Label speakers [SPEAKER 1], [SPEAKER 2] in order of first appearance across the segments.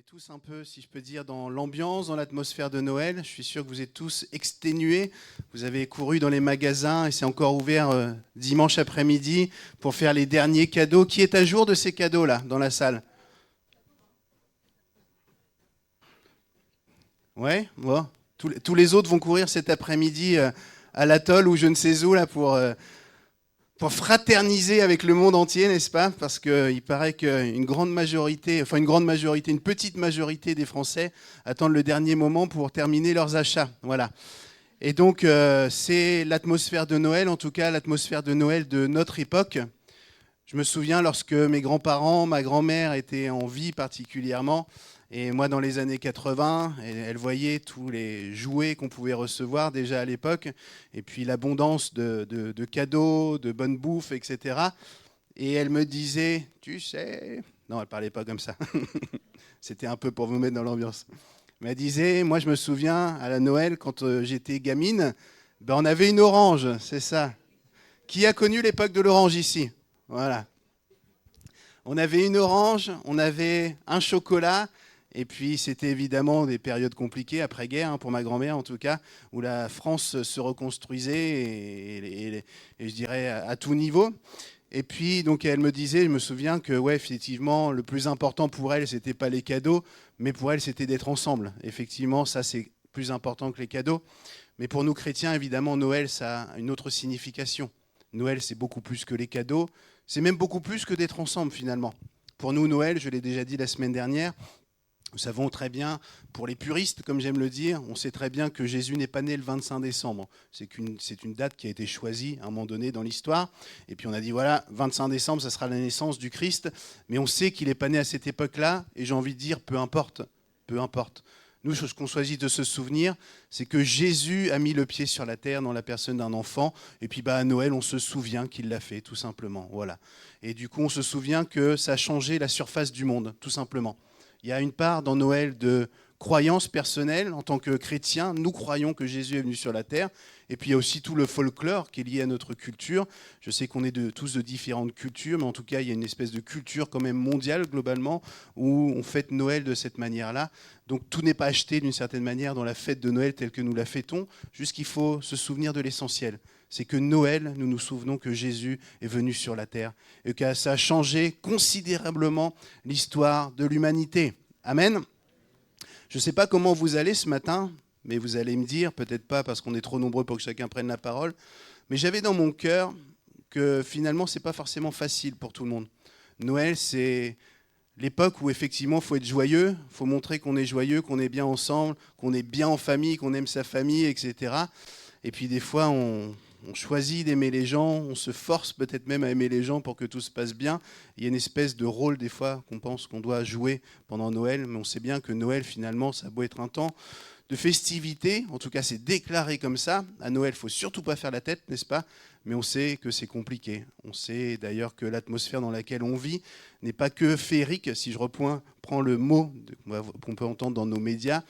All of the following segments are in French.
[SPEAKER 1] tous un peu, si je peux dire, dans l'ambiance, dans l'atmosphère de Noël. Je suis sûr que vous êtes tous exténués. Vous avez couru dans les magasins et c'est encore ouvert dimanche après-midi pour faire les derniers cadeaux. Qui est à jour de ces cadeaux-là, dans la salle? Ouais, bon. Tous les autres vont courir cet après-midi à l'atoll ou je ne sais où là pour fraterniser avec le monde entier, n'est-ce pas? Parce qu'il paraît une petite majorité des Français attendent le dernier moment pour terminer leurs achats. Voilà. Et donc, c'est l'atmosphère de Noël, en tout cas l'atmosphère de Noël de notre époque. Je me souviens lorsque mes grands-parents, ma grand-mère étaient en vie particulièrement, et moi dans les années 80, elle voyait tous les jouets qu'on pouvait recevoir déjà à l'époque, et puis l'abondance de cadeaux, de bonne bouffe, etc. Et elle me disait, tu sais... Non, elle parlait pas comme ça. C'était un peu pour vous mettre dans l'ambiance. Mais elle disait, moi je me souviens à la Noël, quand j'étais gamine, ben, on avait une orange, c'est ça. Qui a connu l'époque de l'orange ici? Voilà. On avait une orange, on avait un chocolat, et puis c'était évidemment des périodes compliquées, après-guerre, hein, pour ma grand-mère en tout cas, où la France se reconstruisait, et je dirais à tout niveau. Et puis, donc, elle me disait, je me souviens que, ouais, effectivement, le plus important pour elle, c'était pas les cadeaux, mais pour elle, c'était d'être ensemble. Effectivement, ça, c'est plus important que les cadeaux. Mais pour nous chrétiens, évidemment, Noël, ça a une autre signification. Noël, c'est beaucoup plus que les cadeaux. C'est même beaucoup plus que d'être ensemble, finalement. Pour nous, Noël, je l'ai déjà dit la semaine dernière, nous savons très bien, pour les puristes, comme j'aime le dire, on sait très bien que Jésus n'est pas né le 25 décembre. C'est une date qui a été choisie à un moment donné dans l'histoire. Et puis on a dit, voilà, 25 décembre, ça sera la naissance du Christ. Mais on sait qu'il n'est pas né à cette époque-là. Et j'ai envie de dire, peu importe. Peu importe. Nous, ce qu'on choisit de se souvenir, c'est que Jésus a mis le pied sur la terre dans la personne d'un enfant. Et puis à Noël, on se souvient qu'il l'a fait, tout simplement. Voilà. Et du coup, on se souvient que ça a changé la surface du monde, tout simplement. Il y a une part dans Noël de croyance personnelle. En tant que chrétiens, nous croyons que Jésus est venu sur la terre. Et puis il y a aussi tout le folklore qui est lié à notre culture. Je sais qu'on est tous de différentes cultures, mais en tout cas, il y a une espèce de culture quand même mondiale, globalement, où on fête Noël de cette manière-là. Donc tout n'est pas acheté d'une certaine manière dans la fête de Noël telle que nous la fêtons, juste qu'il faut se souvenir de l'essentiel. C'est que Noël, nous nous souvenons que Jésus est venu sur la terre et que ça a changé considérablement l'histoire de l'humanité. Amen. Je ne sais pas comment vous allez ce matin, mais vous allez me dire, peut-être pas parce qu'on est trop nombreux pour que chacun prenne la parole, mais j'avais dans mon cœur que finalement, ce n'est pas forcément facile pour tout le monde. Noël, c'est l'époque où effectivement, il faut être joyeux, il faut montrer qu'on est joyeux, qu'on est bien ensemble, qu'on est bien en famille, qu'on aime sa famille, etc. Et puis des fois, on choisit d'aimer les gens, on se force peut-être même à aimer les gens pour que tout se passe bien. Il y a une espèce de rôle des fois qu'on pense qu'on doit jouer pendant Noël, mais on sait bien que Noël finalement, ça a beau être un temps de festivité, en tout cas c'est déclaré comme ça. À Noël, il ne faut surtout pas faire la tête, n'est-ce pas? Mais on sait que c'est compliqué. On sait d'ailleurs que l'atmosphère dans laquelle on vit n'est pas que féerique, si je prends le mot qu'on peut entendre dans nos médias.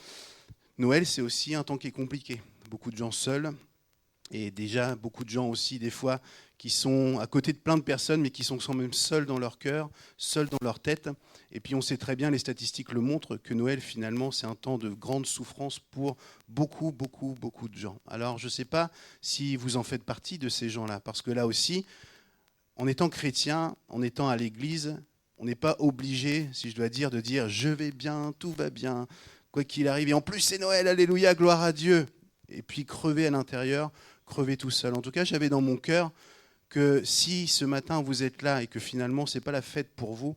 [SPEAKER 1] Noël, c'est aussi un temps qui est compliqué. Beaucoup de gens seuls, et déjà beaucoup de gens aussi des fois qui sont à côté de plein de personnes mais qui sont quand même seuls dans leur cœur, seuls dans leur tête. Et puis on sait très bien, les statistiques le montrent, que Noël finalement c'est un temps de grande souffrance pour beaucoup de gens. Alors je ne sais pas si vous en faites partie de ces gens-là, parce que là aussi, en étant chrétien, en étant à l'église, on n'est pas obligé, si je dois dire, de dire je vais bien, tout va bien, quoi qu'il arrive, et en plus c'est Noël, alléluia, gloire à Dieu, et puis crever à l'intérieur, crever tout seul. En tout cas, j'avais dans mon cœur que si ce matin vous êtes là et que finalement ce n'est pas la fête pour vous,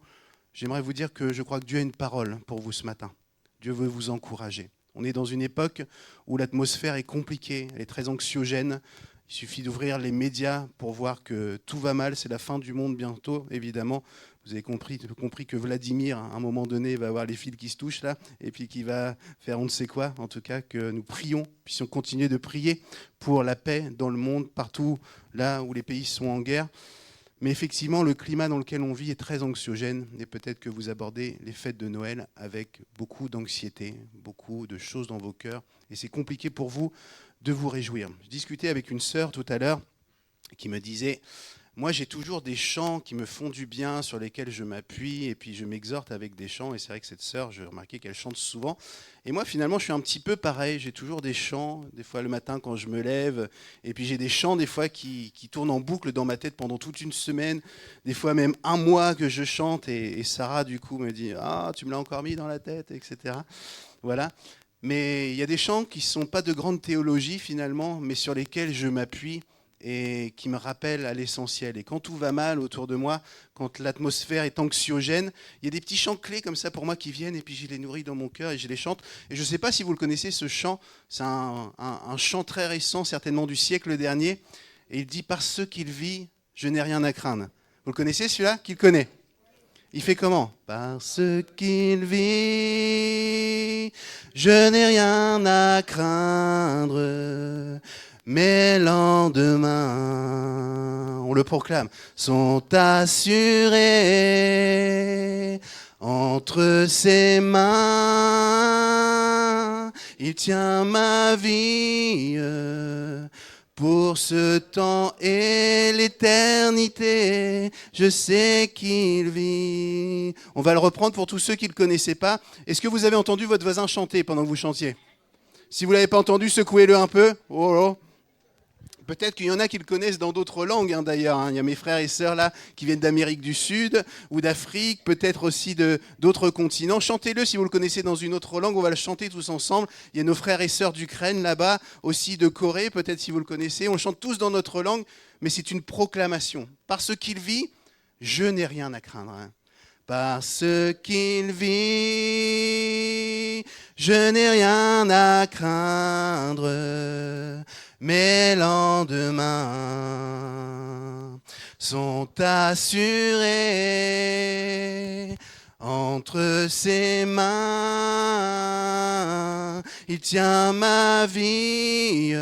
[SPEAKER 1] j'aimerais vous dire que je crois que Dieu a une parole pour vous ce matin. Dieu veut vous encourager. On est dans une époque où l'atmosphère est compliquée, elle est très anxiogène. Il suffit d'ouvrir les médias pour voir que tout va mal, c'est la fin du monde bientôt, évidemment. Vous avez compris que Vladimir, à un moment donné, va avoir les fils qui se touchent là, et puis qui va faire on ne sait quoi. En tout cas, que nous prions, puissions continuer de prier pour la paix dans le monde, partout là où les pays sont en guerre. Mais effectivement, le climat dans lequel on vit est très anxiogène, et peut-être que vous abordez les fêtes de Noël avec beaucoup d'anxiété, beaucoup de choses dans vos cœurs, et c'est compliqué pour vous de vous réjouir. Je discutais avec une sœur tout à l'heure qui me disait... moi j'ai toujours des chants qui me font du bien, sur lesquels je m'appuie, et puis je m'exhorte avec des chants, et c'est vrai que cette sœur, j'ai remarqué qu'elle chante souvent. Et moi finalement je suis un petit peu pareil, j'ai toujours des chants, des fois le matin quand je me lève, et puis j'ai des chants des fois qui tournent en boucle dans ma tête pendant toute une semaine, des fois même un mois que je chante, et Sarah du coup me dit «Ah, tu me l'as encore mis dans la tête», etc. Voilà. Mais il y a des chants qui ne sont pas de grande théologie finalement, mais sur lesquels je m'appuie et qui me rappellent à l'essentiel. Et quand tout va mal autour de moi, quand l'atmosphère est anxiogène, il y a des petits chants clés comme ça pour moi qui viennent et puis je les nourris dans mon cœur et je les chante. Et je ne sais pas si vous le connaissez, ce chant, c'est un chant très récent, certainement du siècle dernier. Et il dit « Parce qu'il vit, je n'ai rien à craindre ». Vous le connaissez celui-là? Qui le connaît? Il fait comment? Parce qu'il vit, je n'ai rien à craindre, mes lendemains, on le proclame, sont assurés entre ses mains. Il tient ma vie pour ce temps et l'éternité, je sais qu'il vit. On va le reprendre pour tous ceux qui ne le connaissaient pas. Est-ce que vous avez entendu votre voisin chanter pendant que vous chantiez? Si vous ne l'avez pas entendu, secouez-le un peu. Oh, oh. Peut-être qu'il y en a qui le connaissent dans d'autres langues, hein, d'ailleurs. Il y a mes frères et sœurs là qui viennent d'Amérique du Sud ou d'Afrique, peut-être aussi d'autres continents. Chantez-le si vous le connaissez dans une autre langue. On va le chanter tous ensemble. Il y a nos frères et sœurs d'Ukraine là-bas, aussi de Corée, peut-être si vous le connaissez. On chante tous dans notre langue, mais c'est une proclamation. Parce qu'il vit, je n'ai rien à craindre. Parce qu'il vit, je n'ai rien à craindre. Mes lendemains sont assurés entre ses mains. Il tient ma vie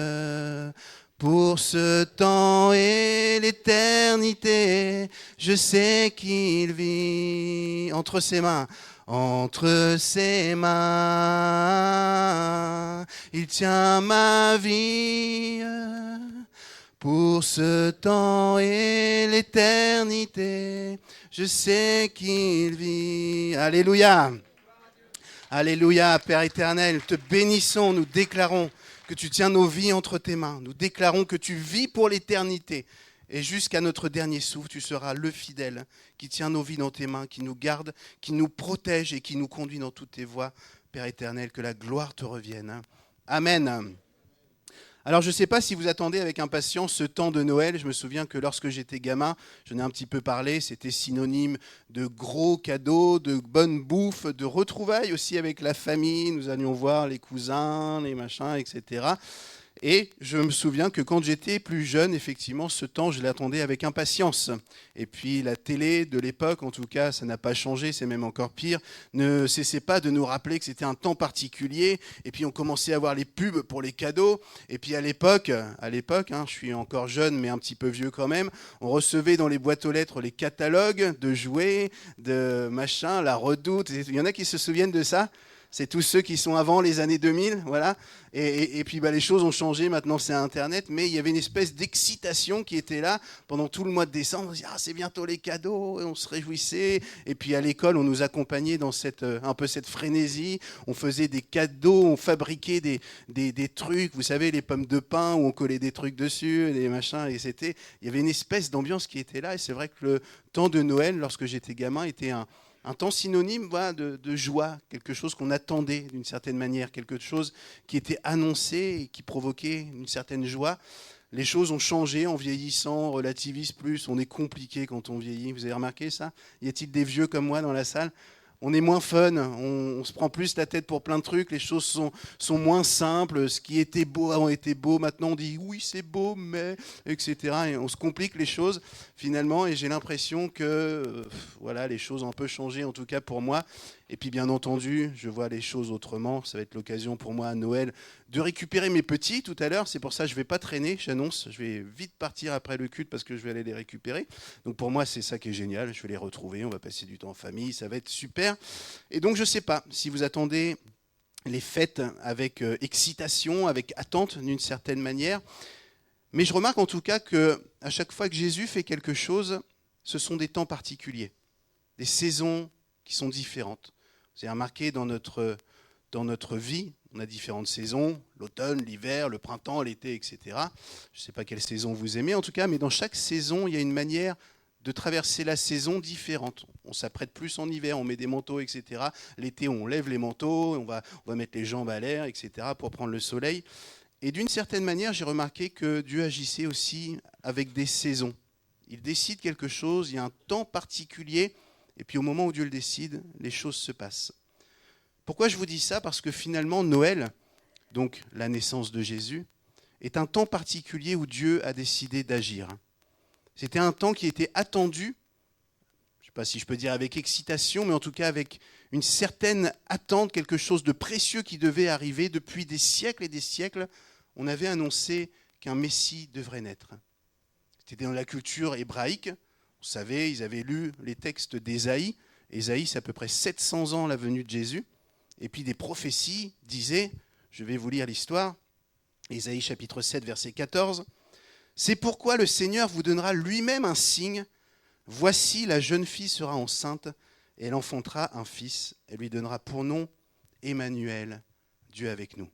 [SPEAKER 1] pour ce temps et l'éternité. Je sais qu'il vit entre ses mains. Entre ses mains, il tient ma vie pour ce temps et l'éternité. Je sais qu'il vit. Alléluia. Alléluia, Père éternel, te bénissons, nous déclarons que tu tiens nos vies entre tes mains. Nous déclarons que tu vis pour l'éternité. Et jusqu'à notre dernier souffle, tu seras le fidèle qui tient nos vies dans tes mains, qui nous garde, qui nous protège et qui nous conduit dans toutes tes voies. Père éternel, que la gloire te revienne. Amen. Alors je ne sais pas si vous attendez avec impatience ce temps de Noël. Je me souviens que lorsque j'étais gamin, j'en ai un petit peu parlé, c'était synonyme de gros cadeaux, de bonne bouffe, de retrouvailles aussi avec la famille. Nous allions voir les cousins, les machins, etc. Et je me souviens que quand j'étais plus jeune, effectivement, ce temps, je l'attendais avec impatience. Et puis la télé de l'époque, en tout cas, ça n'a pas changé, c'est même encore pire, ne cessait pas de nous rappeler que c'était un temps particulier. Et puis on commençait à voir les pubs pour les cadeaux. Et puis à l'époque, je suis encore jeune, mais un petit peu vieux quand même, on recevait dans les boîtes aux lettres les catalogues de jouets, de machin, la Redoute. Il y en a qui se souviennent de ça? C'est tous ceux qui sont avant les années 2000, voilà. Et puis les choses ont changé, maintenant c'est Internet, mais il y avait une espèce d'excitation qui était là pendant tout le mois de décembre. On se disait, c'est bientôt les cadeaux, et on se réjouissait. Et puis à l'école, on nous accompagnait dans un peu cette frénésie. On faisait des cadeaux, on fabriquait des trucs, vous savez, les pommes de pin où on collait des trucs dessus, des machins. Et il y avait une espèce d'ambiance qui était là. Et c'est vrai que le temps de Noël, lorsque j'étais gamin, était un temps synonyme, voilà, de joie, quelque chose qu'on attendait d'une certaine manière, quelque chose qui était annoncé et qui provoquait une certaine joie. Les choses ont changé en vieillissant, on relativise plus, on est compliqué quand on vieillit. Vous avez remarqué ça? Y a-t-il des vieux comme moi dans la salle? On est moins fun, on se prend plus la tête pour plein de trucs, les choses sont moins simples, ce qui était beau avant était beau, maintenant on dit oui c'est beau mais, etc. Et on se complique les choses finalement et j'ai l'impression que voilà, les choses ont un peu changé en tout cas pour moi. Et puis bien entendu, je vois les choses autrement, ça va être l'occasion pour moi à Noël de récupérer mes petits tout à l'heure, c'est pour ça que je ne vais pas traîner, j'annonce, je vais vite partir après le culte parce que je vais aller les récupérer. Donc pour moi c'est ça qui est génial, je vais les retrouver, on va passer du temps en famille, ça va être super. Et donc je ne sais pas si vous attendez les fêtes avec excitation, avec attente d'une certaine manière, Mais je remarque en tout cas qu'à chaque fois que Jésus fait quelque chose, ce sont des temps particuliers, des saisons qui sont différentes. Vous avez remarqué dans notre vie, on a différentes saisons, l'automne, l'hiver, le printemps, l'été, etc. Je ne sais pas quelle saison vous aimez en tout cas, mais dans chaque saison, il y a une manière de traverser la saison différente. On s'apprête plus en hiver, on met des manteaux, etc. L'été, on lève les manteaux, on va mettre les jambes à l'air, etc. pour prendre le soleil. Et d'une certaine manière, j'ai remarqué que Dieu agissait aussi avec des saisons. Il décide quelque chose, il y a un temps particulier, et puis au moment où Dieu le décide, les choses se passent. Pourquoi je vous dis ça ? Parce que finalement, Noël, donc la naissance de Jésus, est un temps particulier où Dieu a décidé d'agir. C'était un temps qui était attendu, je ne sais pas si je peux dire avec excitation, mais en tout cas avec une certaine attente, quelque chose de précieux qui devait arriver. Depuis des siècles et des siècles, on avait annoncé qu'un Messie devrait naître. C'était dans la culture hébraïque. Vous savez, ils avaient lu les textes d'Ésaïe. Ésaïe, c'est à peu près 700 ans la venue de Jésus. Et puis des prophéties disaient, je vais vous lire l'histoire, Ésaïe chapitre 7, verset 14, « C'est pourquoi le Seigneur vous donnera lui-même un signe. Voici, la jeune fille sera enceinte, et elle enfantera un fils. Elle lui donnera pour nom Emmanuel, Dieu avec nous. »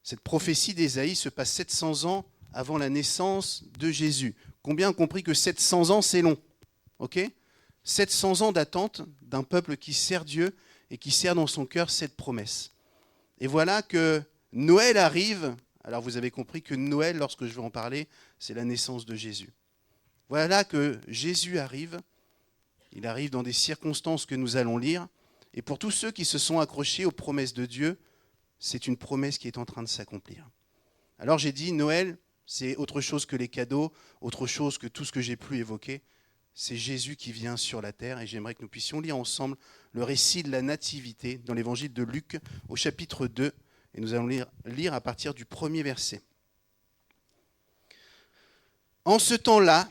[SPEAKER 1] Cette prophétie d'Ésaïe se passe 700 ans avant la naissance de Jésus. Combien ont compris que 700 ans, c'est long, ok ? 700 ans d'attente d'un peuple qui sert Dieu et qui sert dans son cœur cette promesse. Et voilà que Noël arrive. Alors vous avez compris que Noël, lorsque je vais en parler, c'est la naissance de Jésus. Voilà que Jésus arrive. Il arrive dans des circonstances que nous allons lire. Et pour tous ceux qui se sont accrochés aux promesses de Dieu, c'est une promesse qui est en train de s'accomplir. Alors j'ai dit, Noël, c'est autre chose que les cadeaux, autre chose que tout ce que j'ai pu évoquer. C'est Jésus qui vient sur la terre et j'aimerais que nous puissions lire ensemble le récit de la nativité dans l'évangile de Luc au chapitre 2. Et nous allons lire à partir du premier verset. En ce temps-là,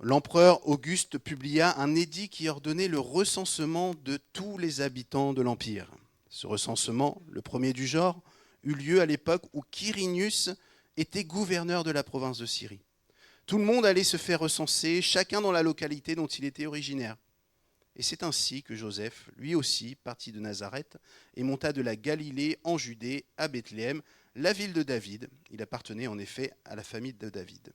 [SPEAKER 1] l'empereur Auguste publia un édit qui ordonnait le recensement de tous les habitants de l'Empire. Ce recensement, le premier du genre, eut lieu à l'époque où Quirinius était gouverneur de la province de Syrie. Tout le monde allait se faire recenser, chacun dans la localité dont il était originaire. Et c'est ainsi que Joseph, lui aussi, partit de Nazareth et monta de la Galilée en Judée à Bethléem, la ville de David. Il appartenait en effet à la famille de David.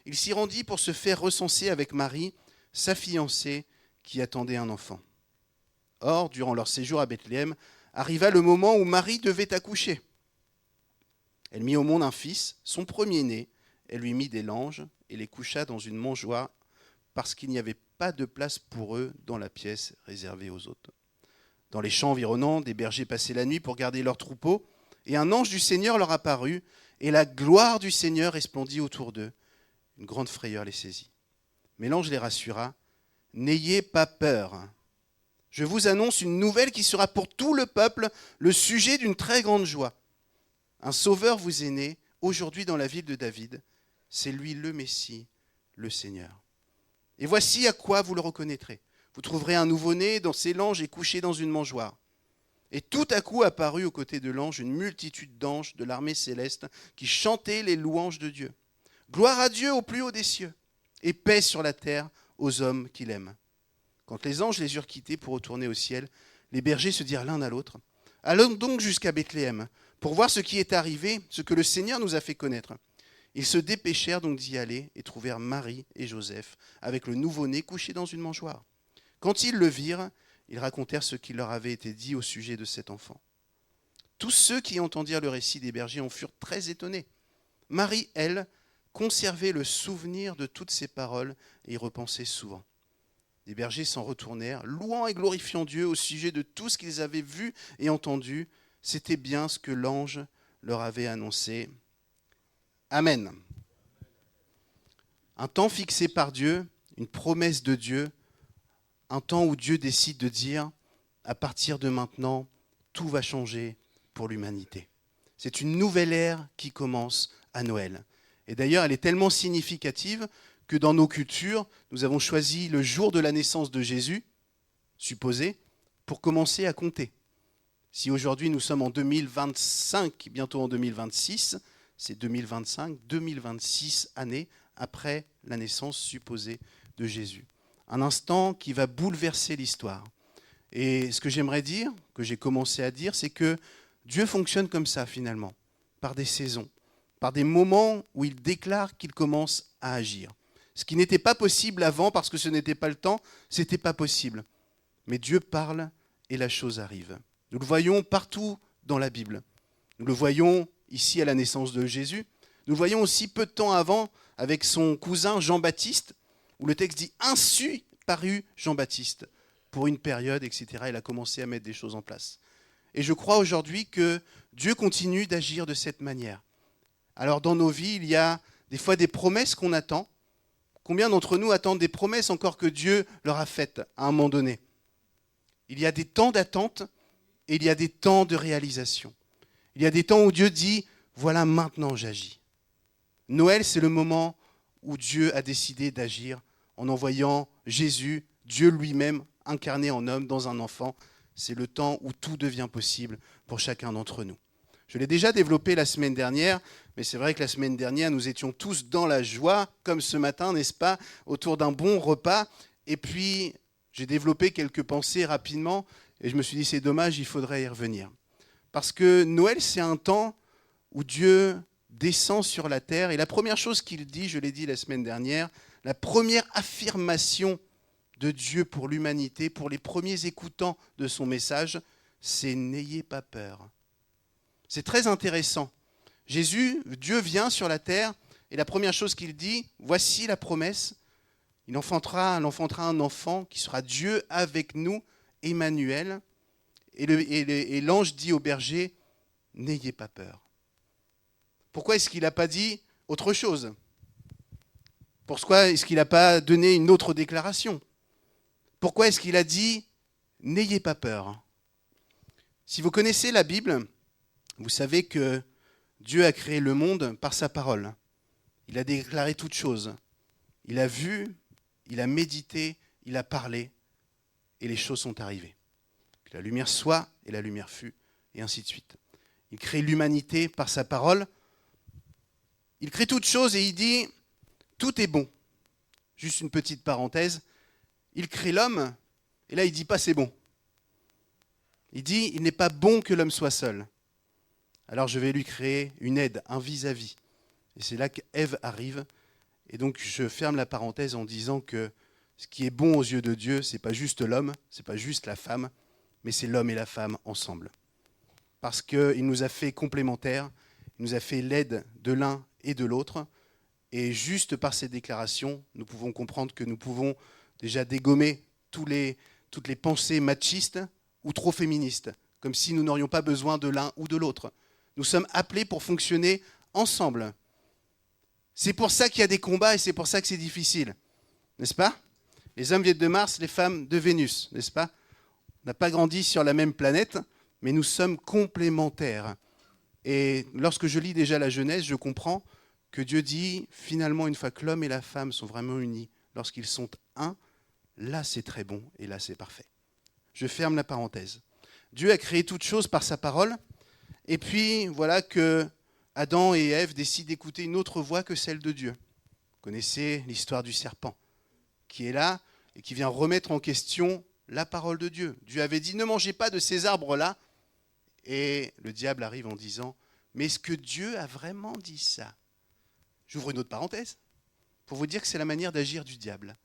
[SPEAKER 1] Il s'y rendit pour se faire recenser avec Marie, sa fiancée, qui attendait un enfant. Or, durant leur séjour à Bethléem, arriva le moment où Marie devait accoucher. Elle mit au monde un fils, son premier-né. Elle lui mit des langes et les coucha dans une mangeoire parce qu'il n'y avait pas de place pour eux dans la pièce réservée aux hôtes. Dans les champs environnants, des bergers passaient la nuit pour garder leurs troupeaux, et un ange du Seigneur leur apparut, et la gloire du Seigneur resplendit autour d'eux. Une grande frayeur les saisit. Mais l'ange les rassura, « N'ayez pas peur. Je vous annonce une nouvelle qui sera pour tout le peuple le sujet d'une très grande joie. Un sauveur vous est né aujourd'hui dans la ville de David. C'est lui le Messie, le Seigneur. Et voici à quoi vous le reconnaîtrez. Vous trouverez un nouveau-né dans ses langes et couché dans une mangeoire. » Et tout à coup apparut aux côtés de l'ange une multitude d'anges de l'armée céleste qui chantaient les louanges de Dieu. Gloire à Dieu au plus haut des cieux, et paix sur la terre aux hommes qu'il aime. Quand les anges les eurent quittés pour retourner au ciel, les bergers se dirent l'un à l'autre, « Allons donc jusqu'à Bethléem, pour voir ce qui est arrivé, ce que le Seigneur nous a fait connaître. » Ils se dépêchèrent donc d'y aller et trouvèrent Marie et Joseph avec le nouveau-né couché dans une mangeoire. Quand ils le virent, ils racontèrent ce qui leur avait été dit au sujet de cet enfant. Tous ceux qui entendirent le récit des bergers en furent très étonnés. Marie, elle, conservait le souvenir de toutes ces paroles et y repensait souvent. Les bergers s'en retournèrent, louant et glorifiant Dieu au sujet de tout ce qu'ils avaient vu et entendu. C'était bien ce que l'ange leur avait annoncé. Amen. Un temps fixé par Dieu, une promesse de Dieu, un temps où Dieu décide de dire, à partir de maintenant, tout va changer pour l'humanité. C'est une nouvelle ère qui commence à Noël. Et d'ailleurs, elle est tellement significative que dans nos cultures, nous avons choisi le jour de la naissance de Jésus, supposé, pour commencer à compter. Si aujourd'hui nous sommes en 2025, bientôt en 2026, c'est 2025, 2026 années après la naissance supposée de Jésus. Un instant qui va bouleverser l'histoire. Et ce que j'aimerais dire, que j'ai commencé à dire, c'est que Dieu fonctionne comme ça finalement, par des saisons, par des moments où il déclare qu'il commence à agir. Ce qui n'était pas possible avant parce que ce n'était pas le temps, ce n'était pas possible. Mais Dieu parle et la chose arrive. Nous le voyons partout dans la Bible. Nous le voyons ici à la naissance de Jésus. Nous le voyons aussi peu de temps avant avec son cousin Jean-Baptiste, où le texte dit « Ainsi parut Jean-Baptiste » pour une période, etc. Il a commencé à mettre des choses en place. Et je crois aujourd'hui que Dieu continue d'agir de cette manière. Alors dans nos vies, il y a des fois des promesses qu'on attend. Combien d'entre nous attendent des promesses encore que Dieu leur a faites à un moment donné ? Il y a des temps d'attente et il y a des temps de réalisation. Il y a des temps où Dieu dit « Voilà, maintenant j'agis ». Noël, c'est le moment où Dieu a décidé d'agir en envoyant Jésus, Dieu lui-même, incarné en homme dans un enfant. C'est le temps où tout devient possible pour chacun d'entre nous. Je l'ai déjà développé la semaine dernière, mais c'est vrai que la semaine dernière, nous étions tous dans la joie, comme ce matin, n'est-ce pas, autour d'un bon repas. Et puis, j'ai développé quelques pensées rapidement, et je me suis dit, c'est dommage, il faudrait y revenir. Parce que Noël, c'est un temps où Dieu descend sur la terre, et la première chose qu'il dit, je l'ai dit la semaine dernière, la première affirmation de Dieu pour l'humanité, pour les premiers écoutants de son message, c'est « N'ayez pas peur ». C'est très intéressant. Jésus, Dieu vient sur la terre et la première chose qu'il dit, voici la promesse, il enfantera un enfant qui sera Dieu avec nous, Emmanuel. Et l'ange dit au berger, n'ayez pas peur. Pourquoi est-ce qu'il n'a pas dit autre chose ? Pourquoi est-ce qu'il n'a pas donné une autre déclaration ? Pourquoi est-ce qu'il a dit « N'ayez pas peur » ? Si vous connaissez la Bible, vous savez que Dieu a créé le monde par sa parole. Il a déclaré toutes choses. Il a vu, il a médité, il a parlé, et les choses sont arrivées. Que la lumière soit, et la lumière fut, et ainsi de suite. Il crée l'humanité par sa parole. Il crée toutes choses et il dit « Tout est bon ». Juste une petite parenthèse. Il crée l'homme, et là il ne dit pas c'est bon. Il dit il n'est pas bon que l'homme soit seul. Alors je vais lui créer une aide, un vis-à-vis. Et c'est là qu'Ève arrive. Et donc je ferme la parenthèse en disant que ce qui est bon aux yeux de Dieu, ce n'est pas juste l'homme, ce n'est pas juste la femme, mais c'est l'homme et la femme ensemble. Parce qu'il nous a fait complémentaires, il nous a fait l'aide de l'un et de l'autre. Et juste par ces déclarations, nous pouvons comprendre que nous pouvons déjà dégommer toutes les pensées machistes ou trop féministes, comme si nous n'aurions pas besoin de l'un ou de l'autre. Nous sommes appelés pour fonctionner ensemble. C'est pour ça qu'il y a des combats et c'est pour ça que c'est difficile, n'est-ce pas ? Les hommes viennent de Mars, les femmes de Vénus, n'est-ce pas ? On n'a pas grandi sur la même planète, mais nous sommes complémentaires. Et lorsque je lis déjà la Genèse, je comprends que Dieu dit, finalement, une fois que l'homme et la femme sont vraiment unis, lorsqu'ils sont un, là c'est très bon et là c'est parfait. Je ferme la parenthèse. Dieu a créé toutes choses par sa parole, et puis voilà que Adam et Ève décident d'écouter une autre voix que celle de Dieu. Vous connaissez l'histoire du serpent, qui est là et qui vient remettre en question la parole de Dieu. Dieu avait dit, ne mangez pas de ces arbres-là, et le diable arrive en disant, mais est-ce que Dieu a vraiment dit ça ? J'ouvre une autre parenthèse pour vous dire que c'est la manière d'agir du diable.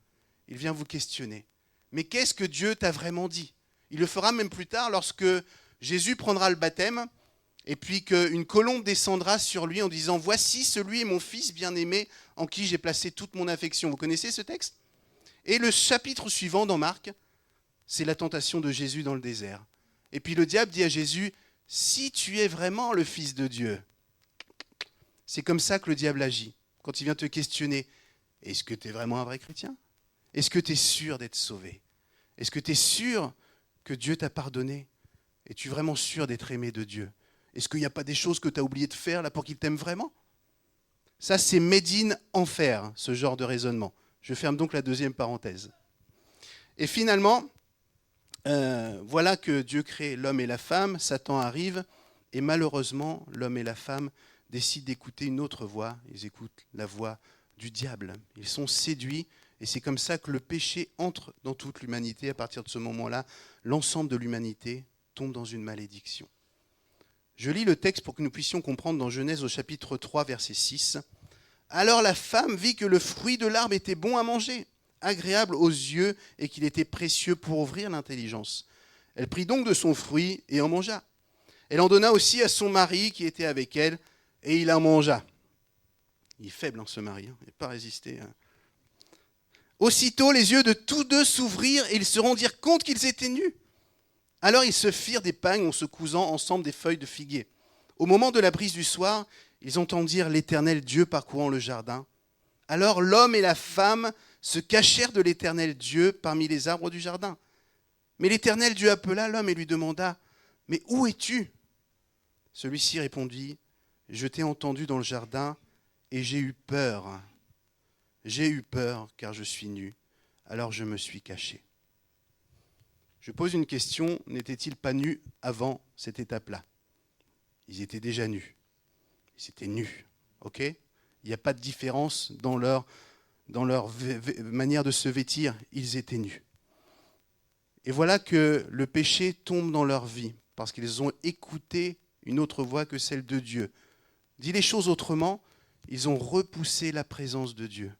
[SPEAKER 1] Il vient vous questionner. Mais qu'est-ce que Dieu t'a vraiment dit ? Il le fera même plus tard lorsque Jésus prendra le baptême et puis qu'une colombe descendra sur lui en disant « Voici, celui est mon fils bien-aimé en qui j'ai placé toute mon affection ». Vous connaissez ce texte ? Et le chapitre suivant dans Marc, c'est la tentation de Jésus dans le désert. Et puis le diable dit à Jésus « Si tu es vraiment le Fils de Dieu ». C'est comme ça que le diable agit. Quand il vient te questionner, est-ce que tu es vraiment un vrai chrétien ? Est-ce que tu es sûr d'être sauvé ? Est-ce que tu es sûr que Dieu t'a pardonné ? Es-tu vraiment sûr d'être aimé de Dieu ? Est-ce qu'il n'y a pas des choses que tu as oublié de faire là pour qu'il t'aime vraiment ? Ça, c'est made in enfer, ce genre de raisonnement. Je ferme donc la deuxième parenthèse. Et finalement, voilà que Dieu crée l'homme et la femme, Satan arrive, et malheureusement, l'homme et la femme décident d'écouter une autre voix. Ils écoutent la voix du diable. Ils sont séduits et c'est comme ça que le péché entre dans toute l'humanité. À partir de ce moment-là, l'ensemble de l'humanité tombe dans une malédiction. Je lis le texte pour que nous puissions comprendre dans Genèse au chapitre 3, verset 6. « Alors la femme vit que le fruit de l'arbre était bon à manger, agréable aux yeux et qu'il était précieux pour ouvrir l'intelligence. Elle prit donc de son fruit et en mangea. Elle en donna aussi à son mari qui était avec elle et il en mangea. » Il est faible ce mari, il n'a pas résisté. Aussitôt les yeux de tous deux s'ouvrirent et ils se rendirent compte qu'ils étaient nus. Alors ils se firent des pagnes en se cousant ensemble des feuilles de figuier. Au moment de la brise du soir, ils entendirent l'Éternel Dieu parcourant le jardin. Alors l'homme et la femme se cachèrent de l'Éternel Dieu parmi les arbres du jardin. Mais l'Éternel Dieu appela l'homme et lui demanda « Mais où es-tu » Celui-ci répondit « Je t'ai entendu dans le jardin et j'ai eu peur. J'ai eu peur car je suis nu, alors je me suis caché. » Je pose une question, n'étaient-ils pas nus avant cette étape-là? Ils étaient déjà nus. Ils étaient nus, ok? Il n'y a pas de différence dans leur manière de se vêtir, ils étaient nus. Et voilà que le péché tombe dans leur vie, parce qu'ils ont écouté une autre voix que celle de Dieu. Dis les choses autrement, ils ont repoussé la présence de Dieu.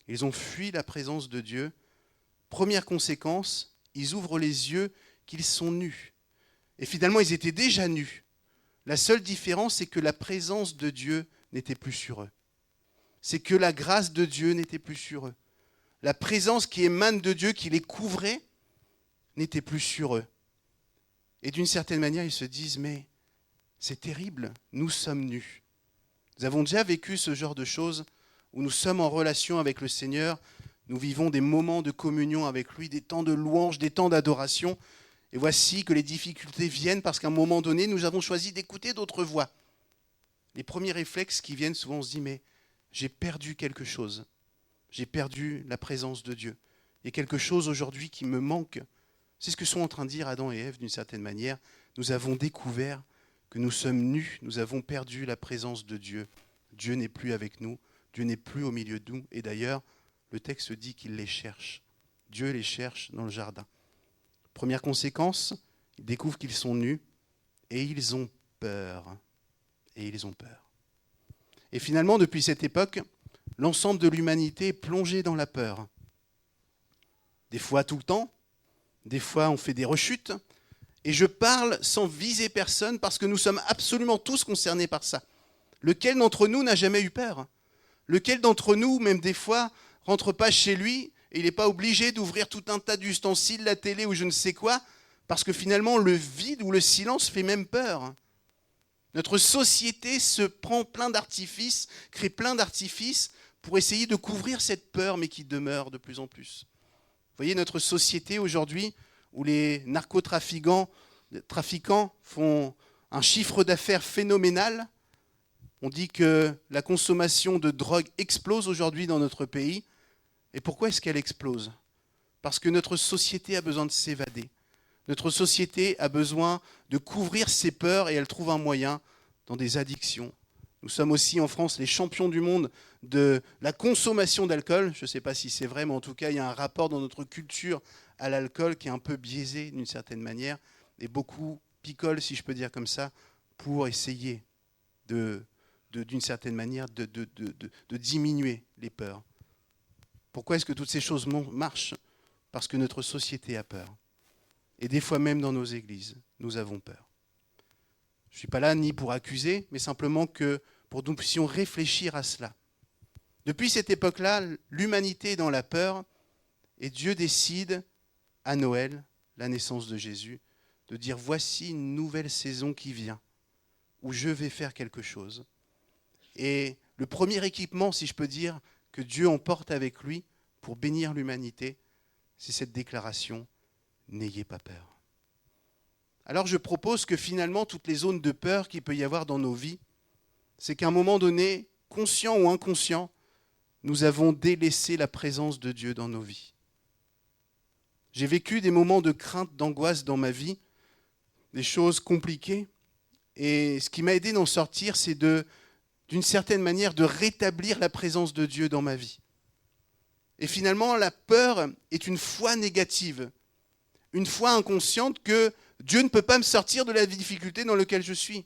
[SPEAKER 1] Ils ont fui la présence de Dieu. Première conséquence, ils ouvrent les yeux qu'ils sont nus. Et finalement, ils étaient déjà nus. La seule différence, c'est que la présence de Dieu n'était plus sur eux. C'est que la grâce de Dieu n'était plus sur eux. La présence qui émane de Dieu, qui les couvrait, n'était plus sur eux. Et d'une certaine manière, ils se disent, mais c'est terrible, nous sommes nus. Nous avons déjà vécu ce genre de choses où nous sommes en relation avec le Seigneur, nous vivons des moments de communion avec lui, des temps de louange, des temps d'adoration. Et voici que les difficultés viennent parce qu'à un moment donné, nous avons choisi d'écouter d'autres voix. Les premiers réflexes qui viennent, souvent on se dit, mais j'ai perdu quelque chose. J'ai perdu la présence de Dieu. Il y a quelque chose aujourd'hui qui me manque. C'est ce que sont en train de dire Adam et Ève d'une certaine manière. Nous avons découvert que nous sommes nus, nous avons perdu la présence de Dieu. Dieu n'est plus avec nous, Dieu n'est plus au milieu de nous. Et d'ailleurs, le texte dit qu'il les cherche. Dieu les cherche dans le jardin. Première conséquence, ils découvrent qu'ils sont nus et ils ont peur. Et ils ont peur. Et finalement, depuis cette époque, l'ensemble de l'humanité est plongé dans la peur. Des fois tout le temps, des fois on fait des rechutes. Et je parle sans viser personne parce que nous sommes absolument tous concernés par ça. Lequel d'entre nous n'a jamais eu peur? Lequel d'entre nous, même des fois, rentre pas chez lui et il n'est pas obligé d'ouvrir tout un tas d'ustensiles, la télé ou je ne sais quoi, parce que finalement le vide ou le silence fait même peur. Notre société se prend plein d'artifices, crée plein d'artifices pour essayer de couvrir cette peur, mais qui demeure de plus en plus. Vous voyez, notre société aujourd'hui, où les narcotrafiquants font un chiffre d'affaires phénoménal, on dit que la consommation de drogue explose aujourd'hui dans notre pays. Et pourquoi est-ce qu'elle explose? Parce que notre société a besoin de s'évader. Notre société a besoin de couvrir ses peurs et elle trouve un moyen dans des addictions. Nous sommes aussi en France les champions du monde de la consommation d'alcool. Je ne sais pas si c'est vrai, mais en tout cas, il y a un rapport dans notre culture à l'alcool qui est un peu biaisé d'une certaine manière. Et beaucoup picolent, si je peux dire comme ça, pour essayer d'une certaine manière de diminuer les peurs. Pourquoi est-ce que toutes ces choses marchent? Parce que notre société a peur. Et des fois même dans nos églises, nous avons peur. Je ne suis pas là ni pour accuser, mais simplement que pour que nous puissions réfléchir à cela. Depuis cette époque-là, l'humanité est dans la peur et Dieu décide à Noël, la naissance de Jésus, de dire voici une nouvelle saison qui vient, où je vais faire quelque chose. Et le premier équipement, si je peux dire, que Dieu emporte avec lui pour bénir l'humanité, c'est cette déclaration « N'ayez pas peur ». Alors je propose que finalement, toutes les zones de peur qu'il peut y avoir dans nos vies, c'est qu'à un moment donné, conscient ou inconscient, nous avons délaissé la présence de Dieu dans nos vies. J'ai vécu des moments de crainte, d'angoisse dans ma vie, des choses compliquées, et ce qui m'a aidé d'en sortir, c'est de d'une certaine manière, de rétablir la présence de Dieu dans ma vie. Et finalement, la peur est une foi négative, une foi inconsciente que Dieu ne peut pas me sortir de la difficulté dans laquelle je suis.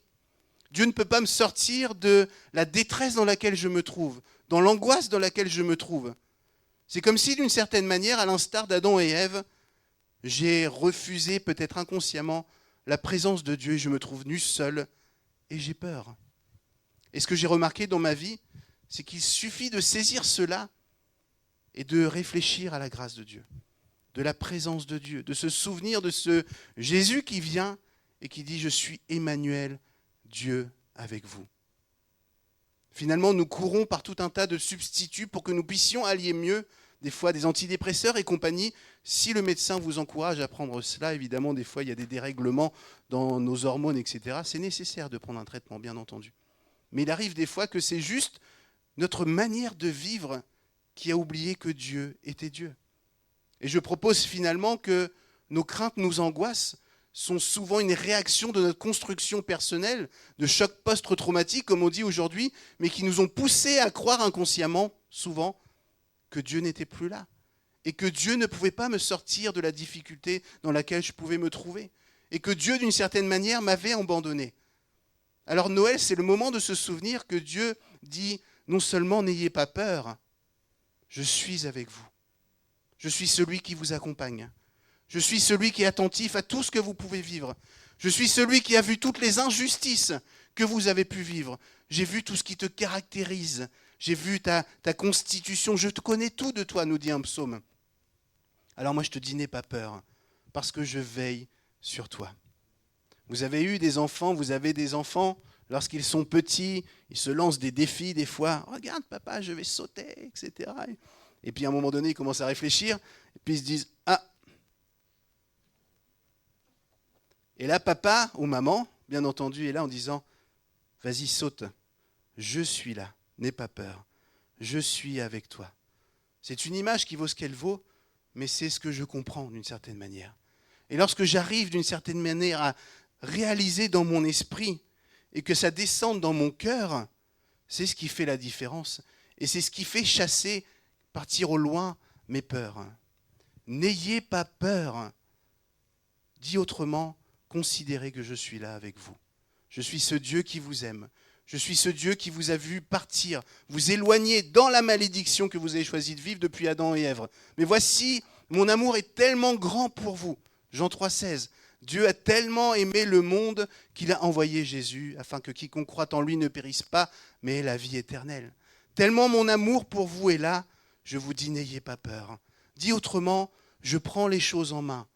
[SPEAKER 1] Dieu ne peut pas me sortir de la détresse dans laquelle je me trouve, dans l'angoisse dans laquelle je me trouve. C'est comme si, d'une certaine manière, à l'instar d'Adam et Ève, j'ai refusé, peut-être inconsciemment, la présence de Dieu et je me trouve nu seul et j'ai peur. Et ce que j'ai remarqué dans ma vie, c'est qu'il suffit de saisir cela et de réfléchir à la grâce de Dieu, de la présence de Dieu, de se souvenir de ce Jésus qui vient et qui dit « Je suis Emmanuel, Dieu avec vous ». Finalement, nous courons par tout un tas de substituts pour que nous puissions allier mieux, des fois des antidépresseurs et compagnie. Si le médecin vous encourage à prendre cela, évidemment, des fois, il y a des dérèglements dans nos hormones, etc. C'est nécessaire de prendre un traitement, bien entendu. Mais il arrive des fois que c'est juste notre manière de vivre qui a oublié que Dieu était Dieu. Et je propose finalement que nos craintes, nos angoisses sont souvent une réaction de notre construction personnelle, de choc post-traumatique, comme on dit aujourd'hui, mais qui nous ont poussés à croire inconsciemment, souvent, que Dieu n'était plus là. Et que Dieu ne pouvait pas me sortir de la difficulté dans laquelle je pouvais me trouver. Et que Dieu, d'une certaine manière, m'avait abandonné. Alors Noël, c'est le moment de se souvenir que Dieu dit, non seulement n'ayez pas peur, je suis avec vous. Je suis celui qui vous accompagne. Je suis celui qui est attentif à tout ce que vous pouvez vivre. Je suis celui qui a vu toutes les injustices que vous avez pu vivre. J'ai vu tout ce qui te caractérise. J'ai vu ta constitution. Je te connais tout de toi, nous dit un psaume. Alors moi, je te dis, n'aie pas peur, parce que je veille sur toi. Vous avez eu des enfants, vous avez des enfants, lorsqu'ils sont petits, ils se lancent des défis des fois. Regarde papa, je vais sauter, etc. Et puis à un moment donné, ils commencent à réfléchir, et puis ils se disent, ah. Et là, papa ou maman, bien entendu, est là en disant, vas-y, saute, je suis là, n'aie pas peur, je suis avec toi. C'est une image qui vaut ce qu'elle vaut, mais c'est ce que je comprends d'une certaine manière. Et lorsque j'arrive d'une certaine manière à réaliser dans mon esprit et que ça descende dans mon cœur, c'est ce qui fait la différence. Et c'est ce qui fait chasser, partir au loin, mes peurs. N'ayez pas peur. Dit autrement, considérez que je suis là avec vous. Je suis ce Dieu qui vous aime. Je suis ce Dieu qui vous a vu partir, vous éloigner dans la malédiction que vous avez choisi de vivre depuis Adam et Ève. Mais voici, mon amour est tellement grand pour vous. Jean 3,16. Dieu a tellement aimé le monde qu'il a envoyé Jésus afin que quiconque croit en lui ne périsse pas, mais ait la vie éternelle. Tellement mon amour pour vous est là, je vous dis n'ayez pas peur. Dit autrement, je prends les choses en main.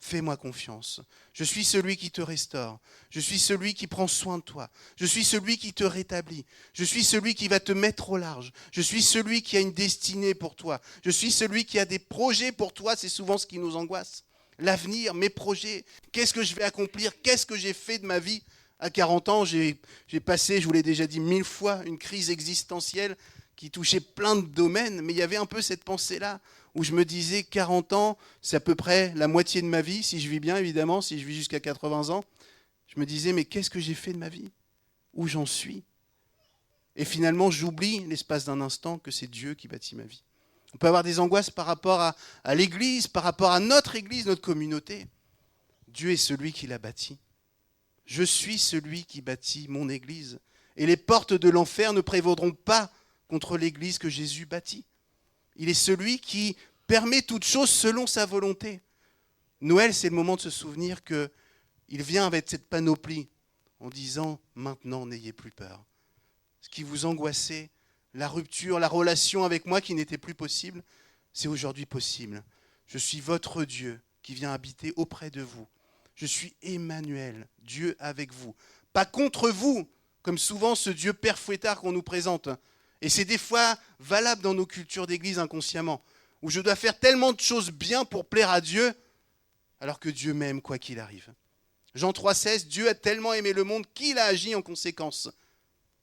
[SPEAKER 1] Fais-moi confiance. Je suis celui qui te restaure. Je suis celui qui prend soin de toi. Je suis celui qui te rétablit. Je suis celui qui va te mettre au large. Je suis celui qui a une destinée pour toi. Je suis celui qui a des projets pour toi. C'est souvent ce qui nous angoisse. L'avenir, mes projets, qu'est-ce que je vais accomplir, qu'est-ce que j'ai fait de ma vie. À 40 ans, j'ai passé, je vous l'ai déjà dit 1000 fois, une crise existentielle qui touchait plein de domaines, mais il y avait un peu cette pensée-là, où je me disais 40 ans, c'est à peu près la moitié de ma vie, si je vis bien évidemment, si je vis jusqu'à 80 ans. Je me disais, mais qu'est-ce que j'ai fait de ma vie? Où j'en suis? Et finalement, j'oublie l'espace d'un instant que c'est Dieu qui bâtit ma vie. On peut avoir des angoisses par rapport à l'Église, par rapport à notre Église, notre communauté. Dieu est celui qui l'a bâtie. Je suis celui qui bâtit mon Église. Et les portes de l'enfer ne prévaudront pas contre l'Église que Jésus bâtit. Il est celui qui permet toutes choses selon sa volonté. Noël, c'est le moment de se souvenir qu'il vient avec cette panoplie en disant « Maintenant, n'ayez plus peur ». Ce qui vous angoissait, la rupture, la relation avec moi qui n'était plus possible, c'est aujourd'hui possible. Je suis votre Dieu qui vient habiter auprès de vous. Je suis Emmanuel, Dieu avec vous. Pas contre vous, comme souvent ce Dieu père fouettard qu'on nous présente. Et c'est des fois valable dans nos cultures d'église inconsciemment, où je dois faire tellement de choses bien pour plaire à Dieu, alors que Dieu m'aime quoi qu'il arrive. Jean 3,16, Dieu a tellement aimé le monde qu'il a agi en conséquence.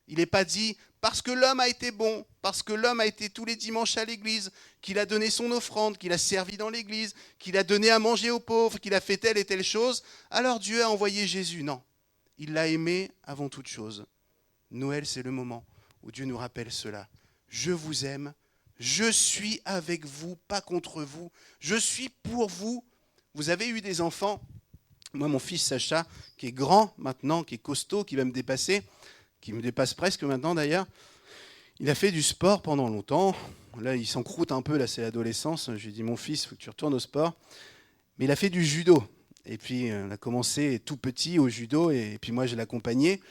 [SPEAKER 1] Il n'est pas dit parce que l'homme a été bon, parce que l'homme a été tous les dimanches à l'église, qu'il a donné son offrande, qu'il a servi dans l'église, qu'il a donné à manger aux pauvres, qu'il a fait telle et telle chose, alors Dieu a envoyé Jésus. Non, il l'a aimé avant toute chose. Noël, c'est le moment où Dieu nous rappelle cela. Je vous aime, je suis avec vous, pas contre vous, je suis pour vous. Vous avez eu des enfants? Moi, mon fils Sacha, qui est grand maintenant, qui est costaud, qui va me dépasser, qui me dépasse presque maintenant d'ailleurs, il a fait du sport pendant longtemps. Là, il s'encroute un peu, là, c'est l'adolescence. Je lui ai dit, mon fils, il faut que tu retournes au sport. Mais il a fait du judo. Et puis, on a commencé tout petit au judo, et puis moi, je l'accompagnais.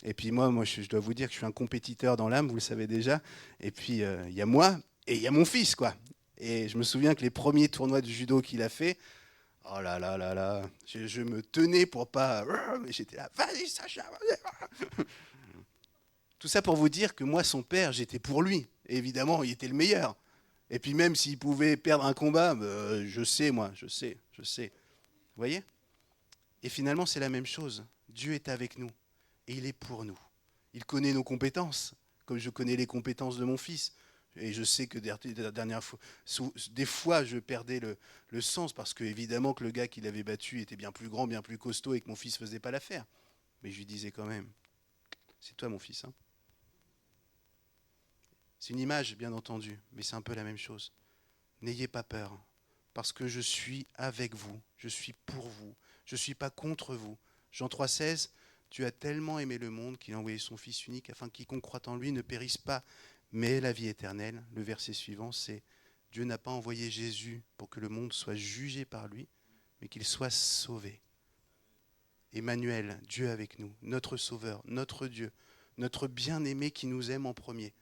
[SPEAKER 1] Et puis moi je dois vous dire que je suis un compétiteur dans l'âme, vous le savez déjà. Et puis, il y a moi et il y a mon fils, quoi. Et je me souviens que les premiers tournois de judo qu'il a fait, oh là là là là, je me tenais pour pas... Mais j'étais là, vas-y Sacha, vas-y. Tout ça pour vous dire que moi, son père, j'étais pour lui. Et évidemment, il était le meilleur. Et puis même s'il pouvait perdre un combat, je sais, moi, je sais. Vous voyez? Et finalement, c'est la même chose. Dieu est avec nous. Et il est pour nous. Il connaît nos compétences, comme je connais les compétences de mon fils. Et je sais que des fois, je perdais le sens, parce que évidemment que le gars qui l'avait battu était bien plus grand, bien plus costaud, et que mon fils ne faisait pas l'affaire. Mais je lui disais quand même, c'est toi mon fils. Hein. C'est une image, bien entendu, mais c'est un peu la même chose. N'ayez pas peur, parce que je suis avec vous, je suis pour vous, je ne suis pas contre vous. Jean 3,16, Dieu a tellement aimé le monde qu'il a envoyé son Fils unique afin que quiconque croit en lui ne périsse pas, mais ait la vie éternelle. Le verset suivant, c'est « Dieu n'a pas envoyé Jésus pour que le monde soit jugé par lui, mais qu'il soit sauvé. » Emmanuel, Dieu avec nous, notre Sauveur, notre Dieu, notre bien-aimé qui nous aime en premier.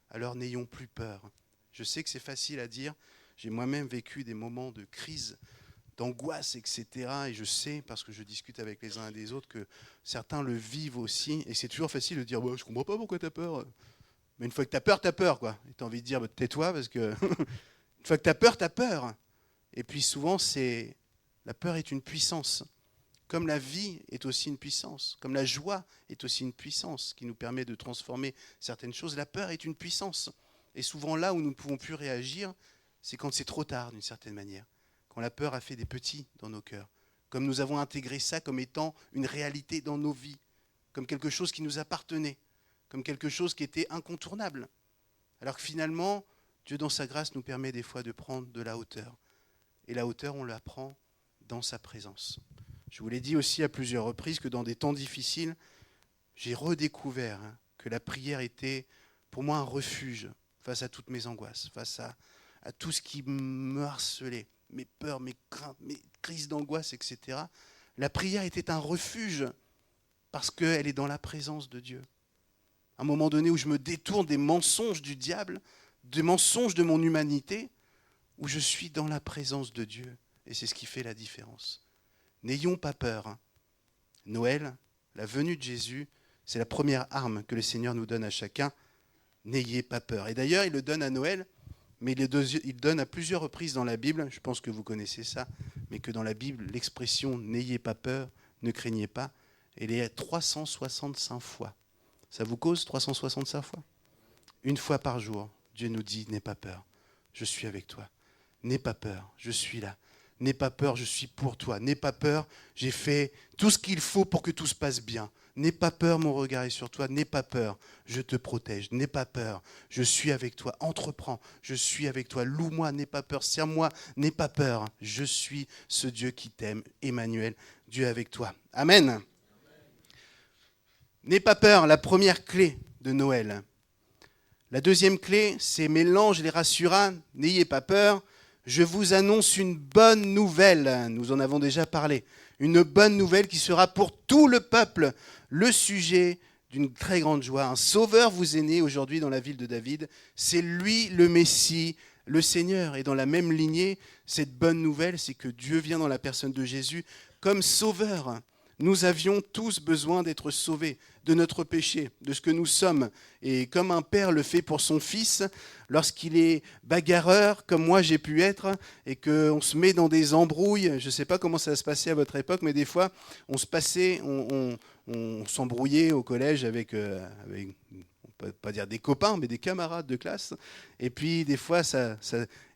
[SPEAKER 1] Alors n'ayons plus peur. Je sais que c'est facile à dire, j'ai moi-même vécu des moments de crise, d'angoisse, etc. Et je sais, parce que je discute avec les uns et les autres, que certains le vivent aussi. Et c'est toujours facile de dire je ne comprends pas pourquoi tu as peur. Mais une fois que tu as peur, quoi. Et tu as envie de dire tais-toi, parce que une fois que tu as peur, tu as peur. Et puis souvent, la peur est une puissance. Comme la vie est aussi une puissance, comme la joie est aussi une puissance qui nous permet de transformer certaines choses, la peur est une puissance. Et souvent là où nous ne pouvons plus réagir, c'est quand c'est trop tard d'une certaine manière. Quand la peur a fait des petits dans nos cœurs, comme nous avons intégré ça comme étant une réalité dans nos vies, comme quelque chose qui nous appartenait, comme quelque chose qui était incontournable. Alors que finalement, Dieu dans sa grâce nous permet des fois de prendre de la hauteur. Et la hauteur, on la prend dans sa présence. Je vous l'ai dit aussi à plusieurs reprises que dans des temps difficiles, j'ai redécouvert que la prière était pour moi un refuge face à toutes mes angoisses, face à tout ce qui me harcelait, mes peurs, mes craintes, mes crises d'angoisse, etc. La prière était un refuge parce qu'elle est dans la présence de Dieu. À un moment donné où je me détourne des mensonges du diable, des mensonges de mon humanité, où je suis dans la présence de Dieu. Et c'est ce qui fait la différence. N'ayons pas peur. Noël, la venue de Jésus, c'est la première arme que le Seigneur nous donne à chacun. N'ayez pas peur. Et d'ailleurs, il le donne à Noël, mais il donne à plusieurs reprises dans la Bible, je pense que vous connaissez ça, mais que dans la Bible, l'expression « n'ayez pas peur, ne craignez pas », elle est 365 fois. Ça vous cause 365 fois? Une fois par jour, Dieu nous dit « n'aie pas peur, je suis avec toi. N'aie pas peur, je suis là. N'aie pas peur, je suis pour toi. N'aie pas peur, j'ai fait tout ce qu'il faut pour que tout se passe bien. N'aie pas peur, mon regard est sur toi. N'aie pas peur, je te protège. N'aie pas peur, je suis avec toi. Entreprends, je suis avec toi. Loue-moi, n'aie pas peur. Serre-moi, n'aie pas peur. Je suis ce Dieu qui t'aime. Emmanuel, Dieu avec toi. Amen. N'aie pas peur, la première clé de Noël. La deuxième clé, c'est « mais l'ange les rassura, n'ayez pas peur, je vous annonce une bonne nouvelle ». Nous en avons déjà parlé. Une bonne nouvelle qui sera pour tout le peuple le sujet d'une très grande joie. Un sauveur vous est né aujourd'hui dans la ville de David. C'est lui le Messie, le Seigneur. Et dans la même lignée, cette bonne nouvelle, c'est que Dieu vient dans la personne de Jésus comme sauveur. Nous avions tous besoin d'être sauvés de notre péché, de ce que nous sommes. Et comme un père le fait pour son fils, lorsqu'il est bagarreur, comme moi j'ai pu être, et qu'on se met dans des embrouilles, je ne sais pas comment ça se passait à votre époque, mais des fois, on s'embrouillait au collège avec on ne peut pas dire des copains, mais des camarades de classe. Et puis des fois,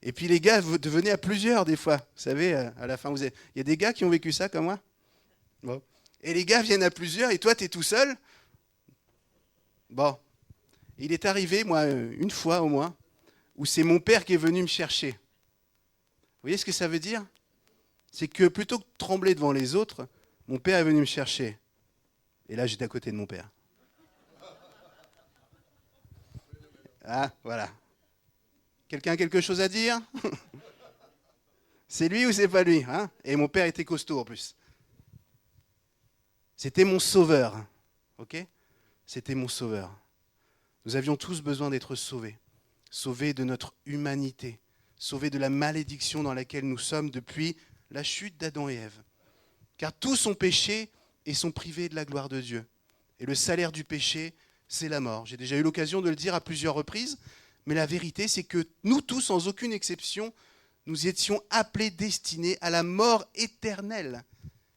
[SPEAKER 1] et puis les gars devenaient à plusieurs des fois. Vous savez, à la fin, il y a des gars qui ont vécu ça comme moi. Bon. Et les gars viennent à plusieurs et toi, tu es tout seul. Bon. Et il est arrivé, moi, une fois au moins, où c'est mon père qui est venu me chercher. Vous voyez ce que ça veut dire? C'est que plutôt que de trembler devant les autres, mon père est venu me chercher. Et là, j'étais à côté de mon père. Ah, voilà. Quelqu'un a quelque chose à dire? C'est lui ou c'est pas lui, hein? Et mon père était costaud en plus. C'était mon sauveur. Ok? C'était mon sauveur. Nous avions tous besoin d'être sauvés. Sauvés de notre humanité. Sauvés de la malédiction dans laquelle nous sommes depuis la chute d'Adam et Ève. Car tous ont péché et sont privés de la gloire de Dieu. Et le salaire du péché, c'est la mort. J'ai déjà eu l'occasion de le dire à plusieurs reprises, mais la vérité, c'est que nous tous, sans aucune exception, nous étions appelés, destinés à la mort éternelle.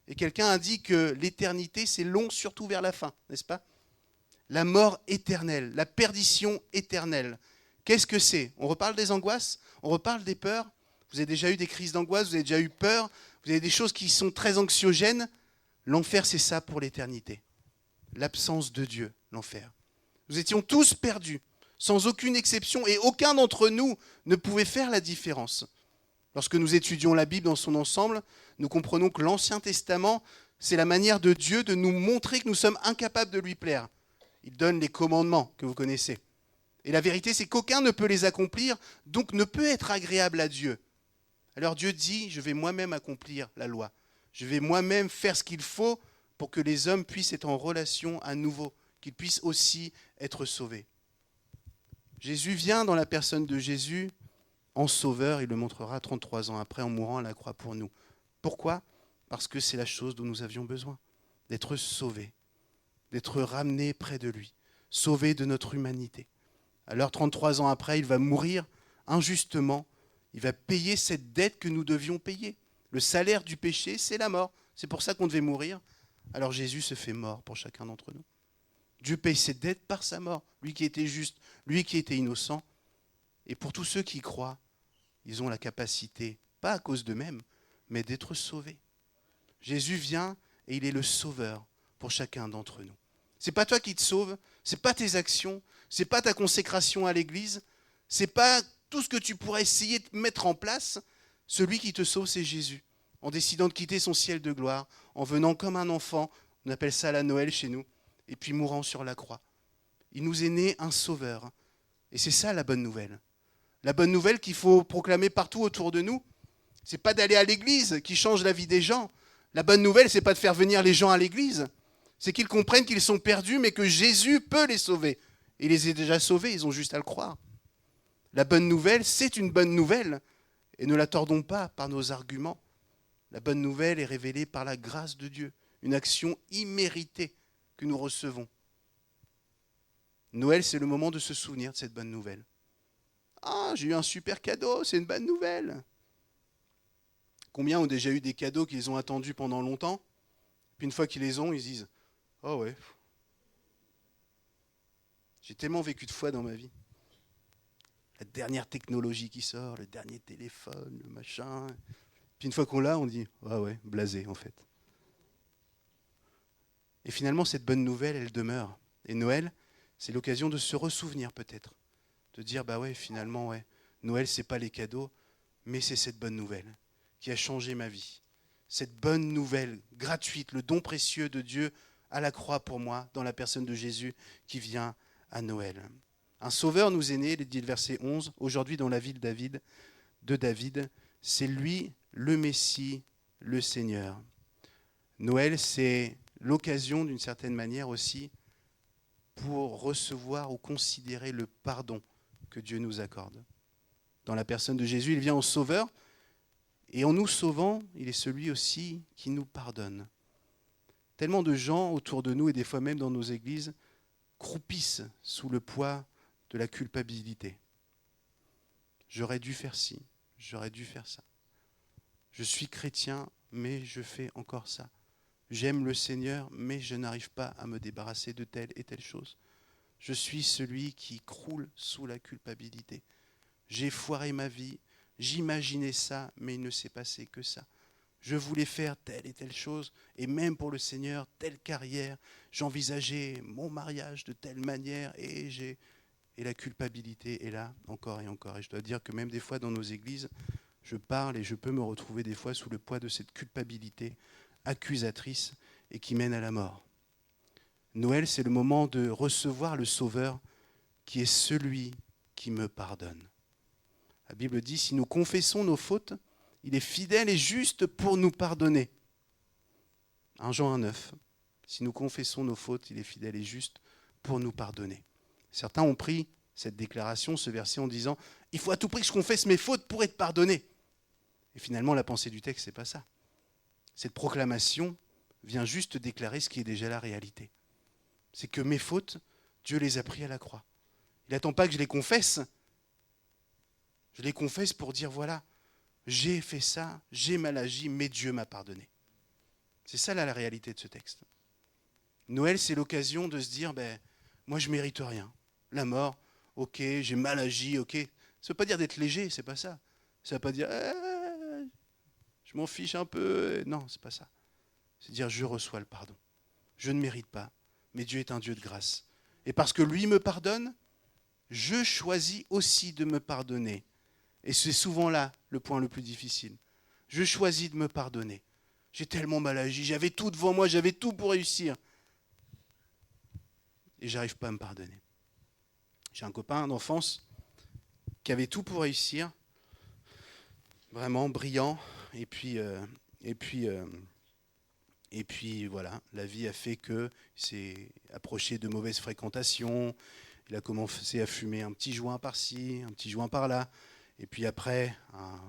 [SPEAKER 1] Et quelqu'un a dit que l'éternité, c'est long, surtout vers la fin, n'est-ce pas? La mort éternelle, la perdition éternelle. Qu'est-ce que c'est? On reparle des angoisses? On reparle des peurs? Vous avez déjà eu des crises d'angoisse? Vous avez déjà eu peur? Vous avez des choses qui sont très anxiogènes? L'enfer, c'est ça pour l'éternité. L'absence de Dieu, l'enfer. Nous étions tous perdus, sans aucune exception, et aucun d'entre nous ne pouvait faire la différence. Lorsque nous étudions la Bible dans son ensemble, nous comprenons que l'Ancien Testament, c'est la manière de Dieu de nous montrer que nous sommes incapables de lui plaire. Il donne les commandements que vous connaissez. Et la vérité, c'est qu'aucun ne peut les accomplir, donc ne peut être agréable à Dieu. Alors Dieu dit, je vais moi-même accomplir la loi. Je vais moi-même faire ce qu'il faut pour que les hommes puissent être en relation à nouveau, qu'ils puissent aussi être sauvés. Jésus vient dans la personne de Jésus en sauveur, il le montrera 33 ans après en mourant à la croix pour nous. Pourquoi? Parce que c'est la chose dont nous avions besoin, d'être sauvés, d'être ramenés près de lui, sauvés de notre humanité. Alors 33 ans après, il va mourir injustement, il va payer cette dette que nous devions payer. Le salaire du péché, c'est la mort. C'est pour ça qu'on devait mourir. Alors Jésus se fait mort pour chacun d'entre nous. Dieu paye cette dette par sa mort, lui qui était juste, lui qui était innocent. Et pour tous ceux qui y croient, ils ont la capacité, pas à cause d'eux-mêmes, mais d'être sauvés. Jésus vient et il est le sauveur pour chacun d'entre nous. C'est pas toi qui te sauves, c'est pas tes actions, c'est pas ta consécration à l'église, c'est pas tout ce que tu pourrais essayer de mettre en place. Celui qui te sauve, c'est Jésus. En décidant de quitter son ciel de gloire, en venant comme un enfant, on appelle ça la Noël chez nous, et puis mourant sur la croix. Il nous est né un sauveur. Et c'est ça la bonne nouvelle. La bonne nouvelle qu'il faut proclamer partout autour de nous, c'est pas d'aller à l'église qui change la vie des gens. La bonne nouvelle, c'est pas de faire venir les gens à l'église. C'est qu'ils comprennent qu'ils sont perdus, mais que Jésus peut les sauver. Il les a déjà sauvés, ils ont juste à le croire. La bonne nouvelle, c'est une bonne nouvelle. Et ne la tordons pas par nos arguments. La bonne nouvelle est révélée par la grâce de Dieu, une action imméritée que nous recevons. Noël, c'est le moment de se souvenir de cette bonne nouvelle. Ah, j'ai eu un super cadeau, c'est une bonne nouvelle. Combien ont déjà eu des cadeaux qu'ils ont attendus pendant longtemps? Puis une fois qu'ils les ont, ils se disent « Oh ouais, j'ai tellement vécu de fois dans ma vie. La dernière technologie qui sort, le dernier téléphone, le machin. » Puis une fois qu'on l'a, on dit « Ah ouais, blasé en fait. » Et finalement, cette bonne nouvelle, elle demeure. Et Noël, c'est l'occasion de se ressouvenir peut-être. De dire, bah ouais, finalement, ouais, Noël, c'est pas les cadeaux, mais c'est cette bonne nouvelle qui a changé ma vie. Cette bonne nouvelle gratuite, le don précieux de Dieu à la croix pour moi, dans la personne de Jésus qui vient à Noël. Un sauveur nous est né, dit le verset 11, aujourd'hui dans la ville de David, c'est lui le Messie, le Seigneur. Noël, c'est l'occasion d'une certaine manière aussi pour recevoir ou considérer le pardon que Dieu nous accorde. Dans la personne de Jésus, il vient en sauveur, et en nous sauvant, il est celui aussi qui nous pardonne. Tellement de gens autour de nous, et des fois même dans nos églises, croupissent sous le poids de la culpabilité. J'aurais dû faire ci, j'aurais dû faire ça. Je suis chrétien, mais je fais encore ça. J'aime le Seigneur, mais je n'arrive pas à me débarrasser de telle et telle chose. Je suis celui qui croule sous la culpabilité. J'ai foiré ma vie, j'imaginais ça, mais il ne s'est passé que ça. Je voulais faire telle et telle chose, et même pour le Seigneur, telle carrière. J'envisageais mon mariage de telle manière, et j'ai et la culpabilité est là encore et encore. Et je dois dire que même des fois dans nos églises, je parle et je peux me retrouver des fois sous le poids de cette culpabilité accusatrice et qui mène à la mort. Noël, c'est le moment de recevoir le Sauveur qui est celui qui me pardonne. La Bible dit, si nous confessons nos fautes, il est fidèle et juste pour nous pardonner. 1 Jean 1,9. Si nous confessons nos fautes, il est fidèle et juste pour nous pardonner. Certains ont pris cette déclaration, ce verset en disant « Il faut à tout prix que je confesse mes fautes pour être pardonné ». Et finalement, la pensée du texte, ce n'est pas ça. Cette proclamation vient juste déclarer ce qui est déjà la réalité. C'est que mes fautes, Dieu les a pris à la croix. Il n'attend pas que je les confesse. Je les confesse pour dire, voilà, j'ai fait ça, j'ai mal agi, mais Dieu m'a pardonné. C'est ça là, la réalité de ce texte. Noël, c'est l'occasion de se dire, moi je ne mérite rien. La mort, ok, j'ai mal agi, ok. Ça ne veut pas dire d'être léger, c'est pas ça. Ça ne veut pas dire, je m'en fiche un peu. Non, c'est pas ça. C'est dire, je reçois le pardon. Je ne mérite pas, mais Dieu est un Dieu de grâce. Et parce que lui me pardonne, je choisis aussi de me pardonner. Et c'est souvent là le point le plus difficile. Je choisis de me pardonner. J'ai tellement mal agi, j'avais tout devant moi, j'avais tout pour réussir. Et j'arrive pas à me pardonner. J'ai un copain d'enfance qui avait tout pour réussir, vraiment brillant. Et puis voilà, la vie a fait qu'il s'est approché de mauvaises fréquentations. Il a commencé à fumer un petit joint par-ci, un petit joint par-là. Et puis après,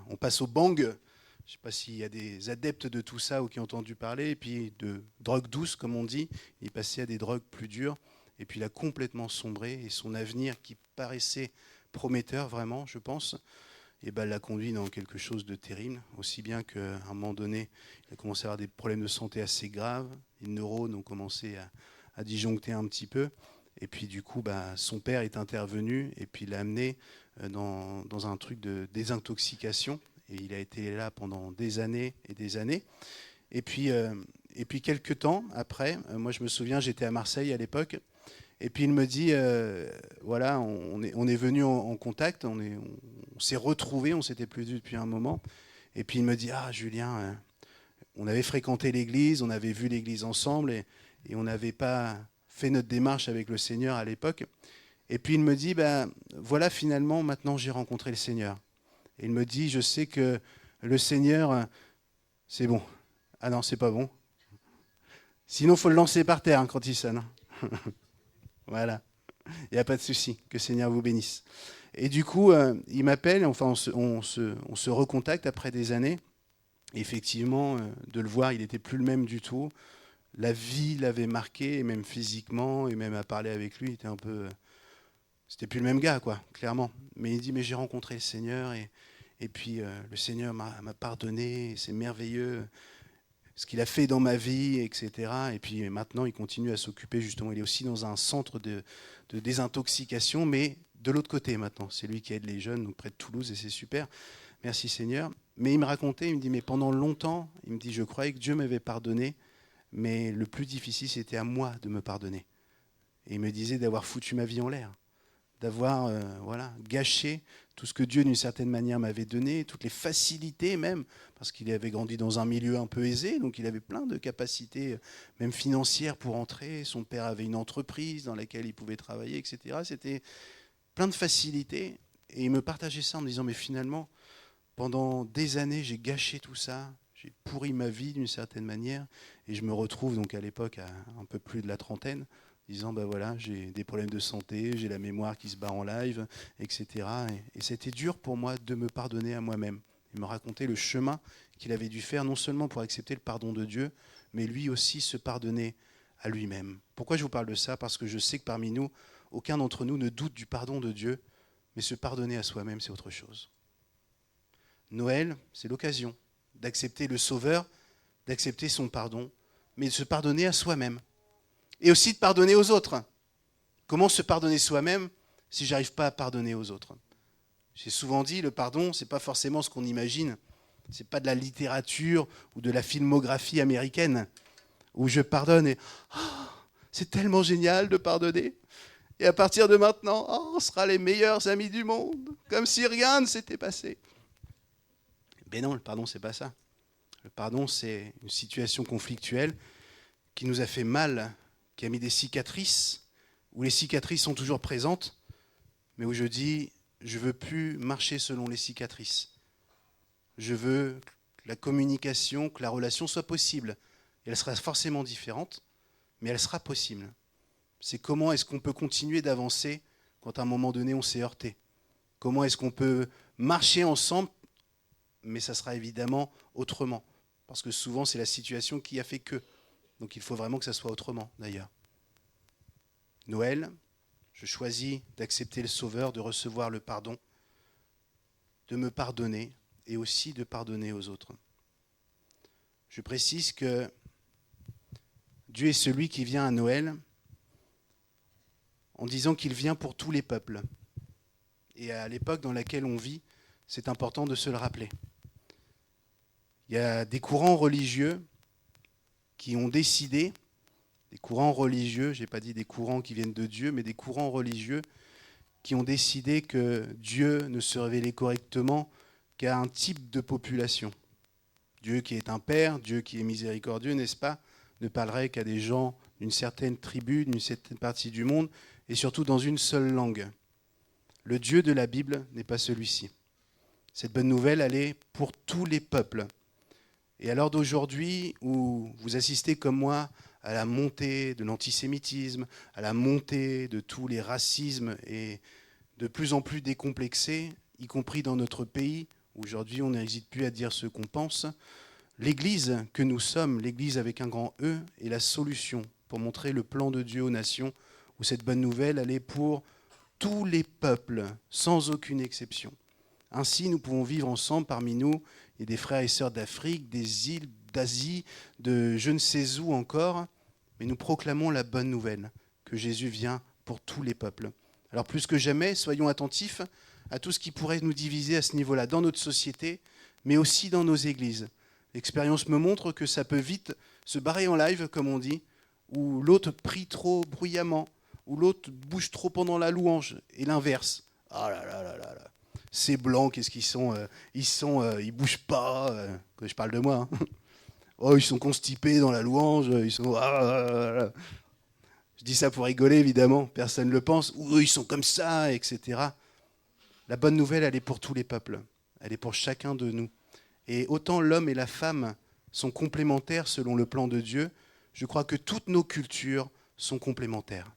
[SPEAKER 1] on passe au bang. Je ne sais pas s'il y a des adeptes de tout ça ou qui ont entendu parler. Et puis de drogue douce, comme on dit, il est passé à des drogues plus dures. Et puis il a complètement sombré. Et son avenir, qui paraissait prometteur, vraiment, je pense, l'a conduit dans quelque chose de terrible. Aussi bien qu'à un moment donné, il a commencé à avoir des problèmes de santé assez graves. Les neurones ont commencé à disjoncter un petit peu. Et puis du coup, son père est intervenu et puis il l'a amené dans un truc de désintoxication. Et il a été là pendant des années et des années. Et puis quelques temps après, moi je me souviens, j'étais à Marseille à l'époque. Et puis il me dit, voilà, on est venu en contact, on s'est retrouvés, on ne s'était plus vus depuis un moment. Et puis il me dit, Julien, on avait fréquenté l'église, on avait vu l'église ensemble et on n'avait pas fait notre démarche avec le Seigneur à l'époque. Et puis il me dit, voilà, finalement, maintenant j'ai rencontré le Seigneur. Et il me dit, je sais que le Seigneur, c'est bon. Ah non, c'est pas bon. Sinon, il faut le lancer par terre quand il sonne. Voilà, il n'y a pas de souci, que le Seigneur vous bénisse. Et du coup, il m'appelle, enfin on se recontacte après des années. Et effectivement, de le voir, il n'était plus le même du tout. La vie l'avait marqué, et même physiquement, et même à parler avec lui, il était un peu... C'était plus le même gars, quoi, clairement. Mais il dit, mais j'ai rencontré le Seigneur, et puis le Seigneur m'a pardonné, c'est merveilleux ce qu'il a fait dans ma vie, etc. Et puis maintenant, il continue à s'occuper, justement, il est aussi dans un centre de désintoxication, mais de l'autre côté maintenant. C'est lui qui aide les jeunes, donc près de Toulouse, et c'est super. Merci Seigneur. Mais il me racontait, il me dit, mais pendant longtemps, il me dit, je croyais que Dieu m'avait pardonné, mais le plus difficile, c'était à moi de me pardonner. Et il me disait d'avoir foutu ma vie en l'air, d'avoir gâché tout ce que Dieu, d'une certaine manière, m'avait donné, toutes les facilités même, parce qu'il avait grandi dans un milieu un peu aisé, donc il avait plein de capacités, même financières, pour entrer. Son père avait une entreprise dans laquelle il pouvait travailler, etc. C'était plein de facilités. Et il me partageait ça en me disant, mais finalement, pendant des années, j'ai gâché tout ça, j'ai pourri ma vie d'une certaine manière, et je me retrouve donc à l'époque à un peu plus de la trentaine, disant, voilà, j'ai des problèmes de santé, j'ai la mémoire qui se bat en live, etc. Et c'était dur pour moi de me pardonner à moi-même. Il me racontait le chemin qu'il avait dû faire, non seulement pour accepter le pardon de Dieu, mais lui aussi se pardonner à lui-même. Pourquoi je vous parle de ça ? Parce que je sais que parmi nous, aucun d'entre nous ne doute du pardon de Dieu, mais se pardonner à soi-même, c'est autre chose. Noël, c'est l'occasion d'accepter le Sauveur, d'accepter son pardon, mais de se pardonner à soi-même. Et aussi de pardonner aux autres. Comment se pardonner soi-même si je n'arrive pas à pardonner aux autres ? J'ai souvent dit, le pardon, ce n'est pas forcément ce qu'on imagine. Ce n'est pas de la littérature ou de la filmographie américaine où je pardonne et c'est tellement génial de pardonner. Et à partir de maintenant, on sera les meilleurs amis du monde, comme si rien ne s'était passé. Mais non, le pardon, c'est pas ça. Le pardon, c'est une situation conflictuelle qui nous a fait mal, qui a mis des cicatrices, où les cicatrices sont toujours présentes, mais où je dis, je ne veux plus marcher selon les cicatrices. Je veux que la communication, que la relation soit possible. Et elle sera forcément différente, mais elle sera possible. C'est comment est-ce qu'on peut continuer d'avancer quand à un moment donné on s'est heurté. Comment est-ce qu'on peut marcher ensemble, mais ça sera évidemment autrement. Parce que souvent c'est la situation qui a fait que. Donc il faut vraiment que ça soit autrement d'ailleurs. Noël, je choisis d'accepter le Sauveur, de recevoir le pardon, de me pardonner et aussi de pardonner aux autres. Je précise que Dieu est celui qui vient à Noël en disant qu'il vient pour tous les peuples. Et à l'époque dans laquelle on vit, c'est important de se le rappeler. Il y a des courants religieux qui ont décidé, des courants religieux, je n'ai pas dit des courants qui viennent de Dieu, mais des courants religieux qui ont décidé que Dieu ne se révélait correctement qu'à un type de population. Dieu qui est un père, Dieu qui est miséricordieux, n'est-ce pas, ne parlerait qu'à des gens d'une certaine tribu, d'une certaine partie du monde, et surtout dans une seule langue. Le Dieu de la Bible n'est pas celui-ci. Cette bonne nouvelle, elle est pour tous les peuples. Et à l'heure d'aujourd'hui, où vous assistez comme moi à la montée de l'antisémitisme, à la montée de tous les racismes et de plus en plus décomplexés, y compris dans notre pays, où aujourd'hui on n'hésite plus à dire ce qu'on pense, l'Église que nous sommes, l'Église avec un grand E, est la solution pour montrer le plan de Dieu aux nations, où cette bonne nouvelle, elle est pour tous les peuples, sans aucune exception. Ainsi, nous pouvons vivre ensemble parmi nous, il y a des frères et sœurs d'Afrique, des îles, d'Asie, de je ne sais où encore, mais nous proclamons la bonne nouvelle, que Jésus vient pour tous les peuples. Alors plus que jamais, soyons attentifs à tout ce qui pourrait nous diviser à ce niveau-là, dans notre société, mais aussi dans nos églises. L'expérience me montre que ça peut vite se barrer en live, comme on dit, où l'autre prie trop bruyamment, où l'autre bouge trop pendant la louange, et l'inverse. Ah là là là là là. Ces blancs, qu'est-ce qu'ils sont ils bougent pas. Je parle de moi. Hein. Oh, ils sont constipés dans la louange. Ils sont. Je dis ça pour rigoler, évidemment. Personne ne le pense. Ou ils sont comme ça, etc. La bonne nouvelle, elle est pour tous les peuples. Elle est pour chacun de nous. Et autant l'homme et la femme sont complémentaires selon le plan de Dieu, je crois que toutes nos cultures sont complémentaires.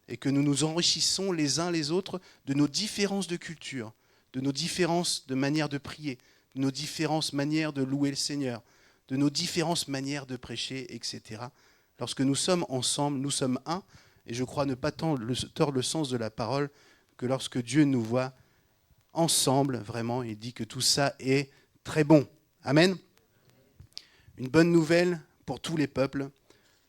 [SPEAKER 1] Et que nous nous enrichissons les uns les autres de nos différences de culture, de nos différences de manière de prier, de nos différentes manières de louer le Seigneur, de nos différentes manières de prêcher, etc. Lorsque nous sommes ensemble, nous sommes un, et je crois ne pas tordre le sens de la parole que lorsque Dieu nous voit ensemble, vraiment, il dit que tout ça est très bon. Amen. Une bonne nouvelle pour tous les peuples.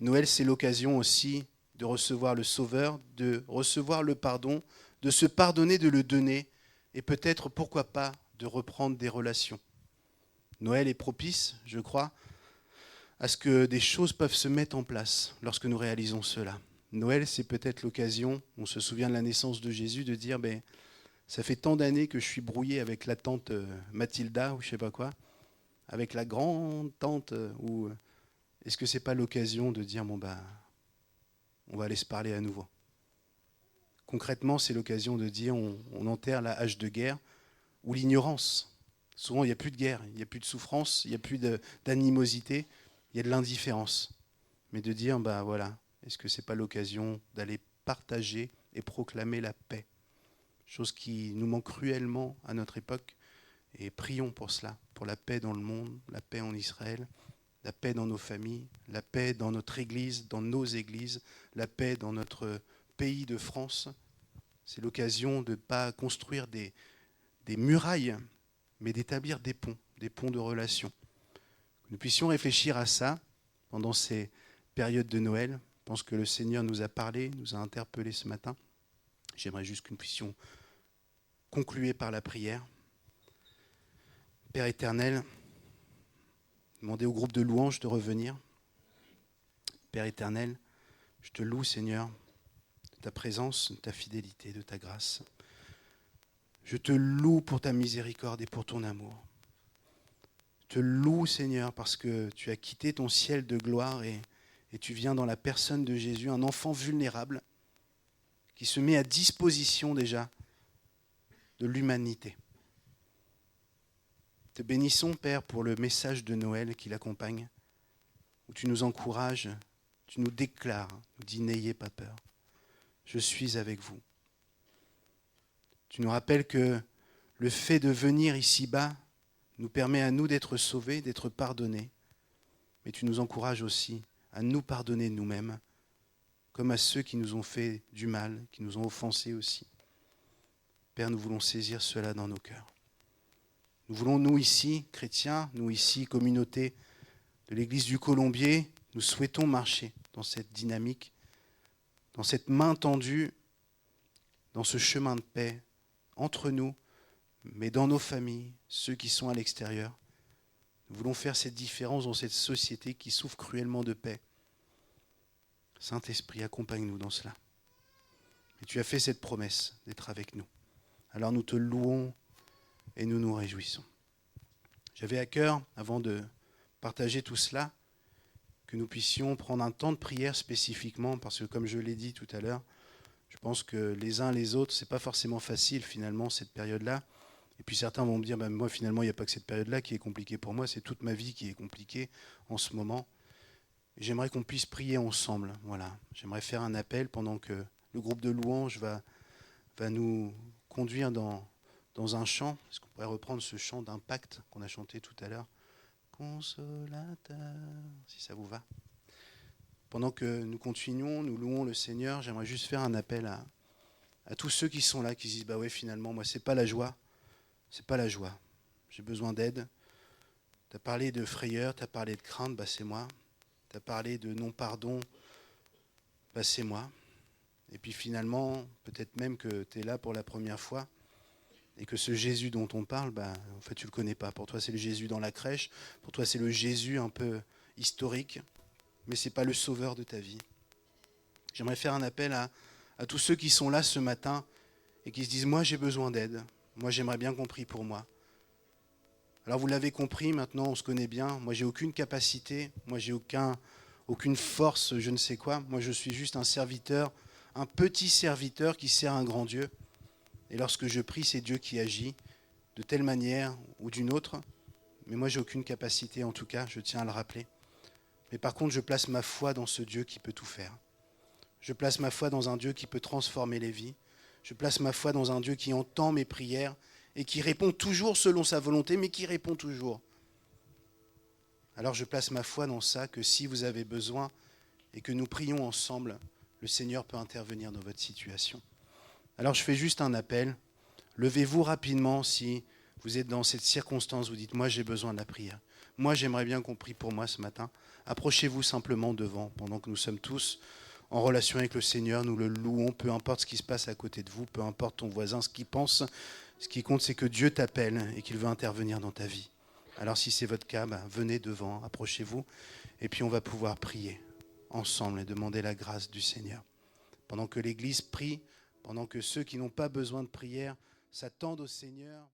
[SPEAKER 1] Noël, c'est l'occasion aussi de recevoir le Sauveur, de recevoir le pardon, de se pardonner, de le donner, et peut-être, pourquoi pas, de reprendre des relations. Noël est propice, je crois, à ce que des choses peuvent se mettre en place lorsque nous réalisons cela. Noël, c'est peut-être l'occasion, on se souvient de la naissance de Jésus, de dire, ça fait tant d'années que je suis brouillé avec la tante Mathilda, ou je sais pas quoi, avec la grande tante, ou est-ce que c'est pas l'occasion de dire, on va aller se parler à nouveau. Concrètement, c'est l'occasion de dire, on enterre la hache de guerre, ou l'ignorance. Souvent, il n'y a plus de guerre, il n'y a plus de souffrance, il n'y a plus d'animosité, il y a de l'indifférence. Mais de dire, voilà, est-ce que ce n'est pas l'occasion d'aller partager et proclamer la paix? Chose qui nous manque cruellement à notre époque. Et prions pour cela, pour la paix dans le monde, la paix en Israël, la paix dans nos familles, la paix dans notre église, dans nos églises, la paix dans notre pays de France. C'est l'occasion de ne pas construire des murailles, mais d'établir des ponts de relations. Que nous puissions réfléchir à ça pendant ces périodes de Noël. Je pense que le Seigneur nous a parlé, nous a interpellés ce matin. J'aimerais juste que nous puissions conclure par la prière. Père éternel, demandez au groupe de louanges de revenir. Père éternel, je te loue, Seigneur, de de ta présence, de ta fidélité, de ta grâce. Je te loue pour ta miséricorde et pour ton amour. Je te loue, Seigneur, parce que tu as quitté ton ciel de gloire et tu viens dans la personne de Jésus, un enfant vulnérable qui se met à disposition déjà de l'humanité. Te bénissons, Père, pour le message de Noël qui l'accompagne, où tu nous encourages, tu nous déclares, nous dis n'ayez pas peur, je suis avec vous. Tu nous rappelles que le fait de venir ici-bas nous permet à nous d'être sauvés, d'être pardonnés, mais tu nous encourages aussi à nous pardonner nous-mêmes, comme à ceux qui nous ont fait du mal, qui nous ont offensés aussi. Père, nous voulons saisir cela dans nos cœurs. Nous voulons, nous ici, chrétiens, nous ici, communauté de l'Église du Colombier, nous souhaitons marcher dans cette dynamique, dans cette main tendue, dans ce chemin de paix, entre nous, mais dans nos familles, ceux qui sont à l'extérieur. Nous voulons faire cette différence dans cette société qui souffre cruellement de paix. Saint-Esprit, accompagne-nous dans cela. Et tu as fait cette promesse d'être avec nous. Alors nous te louons et nous nous réjouissons. J'avais à cœur, avant de partager tout cela, que nous puissions prendre un temps de prière spécifiquement, parce que comme je l'ai dit tout à l'heure, je pense que les uns les autres, c'est pas forcément facile finalement cette période-là. Et puis certains vont me dire, moi finalement il n'y a pas que cette période-là qui est compliquée pour moi, c'est toute ma vie qui est compliquée en ce moment. Et j'aimerais qu'on puisse prier ensemble. Voilà. J'aimerais faire un appel pendant que le groupe de louanges va nous conduire dans un chant. Est-ce qu'on pourrait reprendre ce chant d'impact qu'on a chanté tout à l'heure? Consolateur, si ça vous va. Pendant que nous continuons, nous louons le Seigneur, j'aimerais juste faire un appel à tous ceux qui sont là, qui se disent, ouais, finalement, moi, c'est pas la joie. C'est pas la joie. J'ai besoin d'aide. Tu as parlé de frayeur, tu as parlé de crainte, c'est moi. Tu as parlé de non-pardon, c'est moi. Et puis finalement, peut-être même que tu es là pour la première fois et que ce Jésus dont on parle, en fait, tu ne le connais pas. Pour toi, c'est le Jésus dans la crèche. Pour toi, c'est le Jésus un peu historique, mais ce n'est pas le sauveur de ta vie. J'aimerais faire un appel à tous ceux qui sont là ce matin et qui se disent, moi, j'ai besoin d'aide. Moi, j'aimerais bien qu'on prie pour moi. Alors, vous l'avez compris, maintenant, on se connaît bien. Moi, j'ai aucune capacité. Moi, j'ai aucune force, je ne sais quoi. Moi, je suis juste un serviteur, un petit serviteur qui sert un grand Dieu. Et lorsque je prie, c'est Dieu qui agit de telle manière ou d'une autre. Mais moi, j'ai aucune capacité, en tout cas, je tiens à le rappeler. Mais par contre, je place ma foi dans ce Dieu qui peut tout faire. Je place ma foi dans un Dieu qui peut transformer les vies. Je place ma foi dans un Dieu qui entend mes prières et qui répond toujours selon sa volonté, mais qui répond toujours. Alors je place ma foi dans ça, que si vous avez besoin et que nous prions ensemble, le Seigneur peut intervenir dans votre situation. Alors je fais juste un appel. Levez-vous rapidement si vous êtes dans cette circonstance, vous dites, moi j'ai besoin de la prière. Moi j'aimerais bien qu'on prie pour moi ce matin. Approchez-vous simplement devant, pendant que nous sommes tous en relation avec le Seigneur, nous le louons, peu importe ce qui se passe à côté de vous, peu importe ton voisin, ce qu'il pense. Ce qui compte, c'est que Dieu t'appelle et qu'il veut intervenir dans ta vie. Alors si c'est votre cas, venez devant, approchez-vous, et puis on va pouvoir prier ensemble et demander la grâce du Seigneur. Pendant que l'Église prie, pendant que ceux qui n'ont pas besoin de prière s'attendent au Seigneur.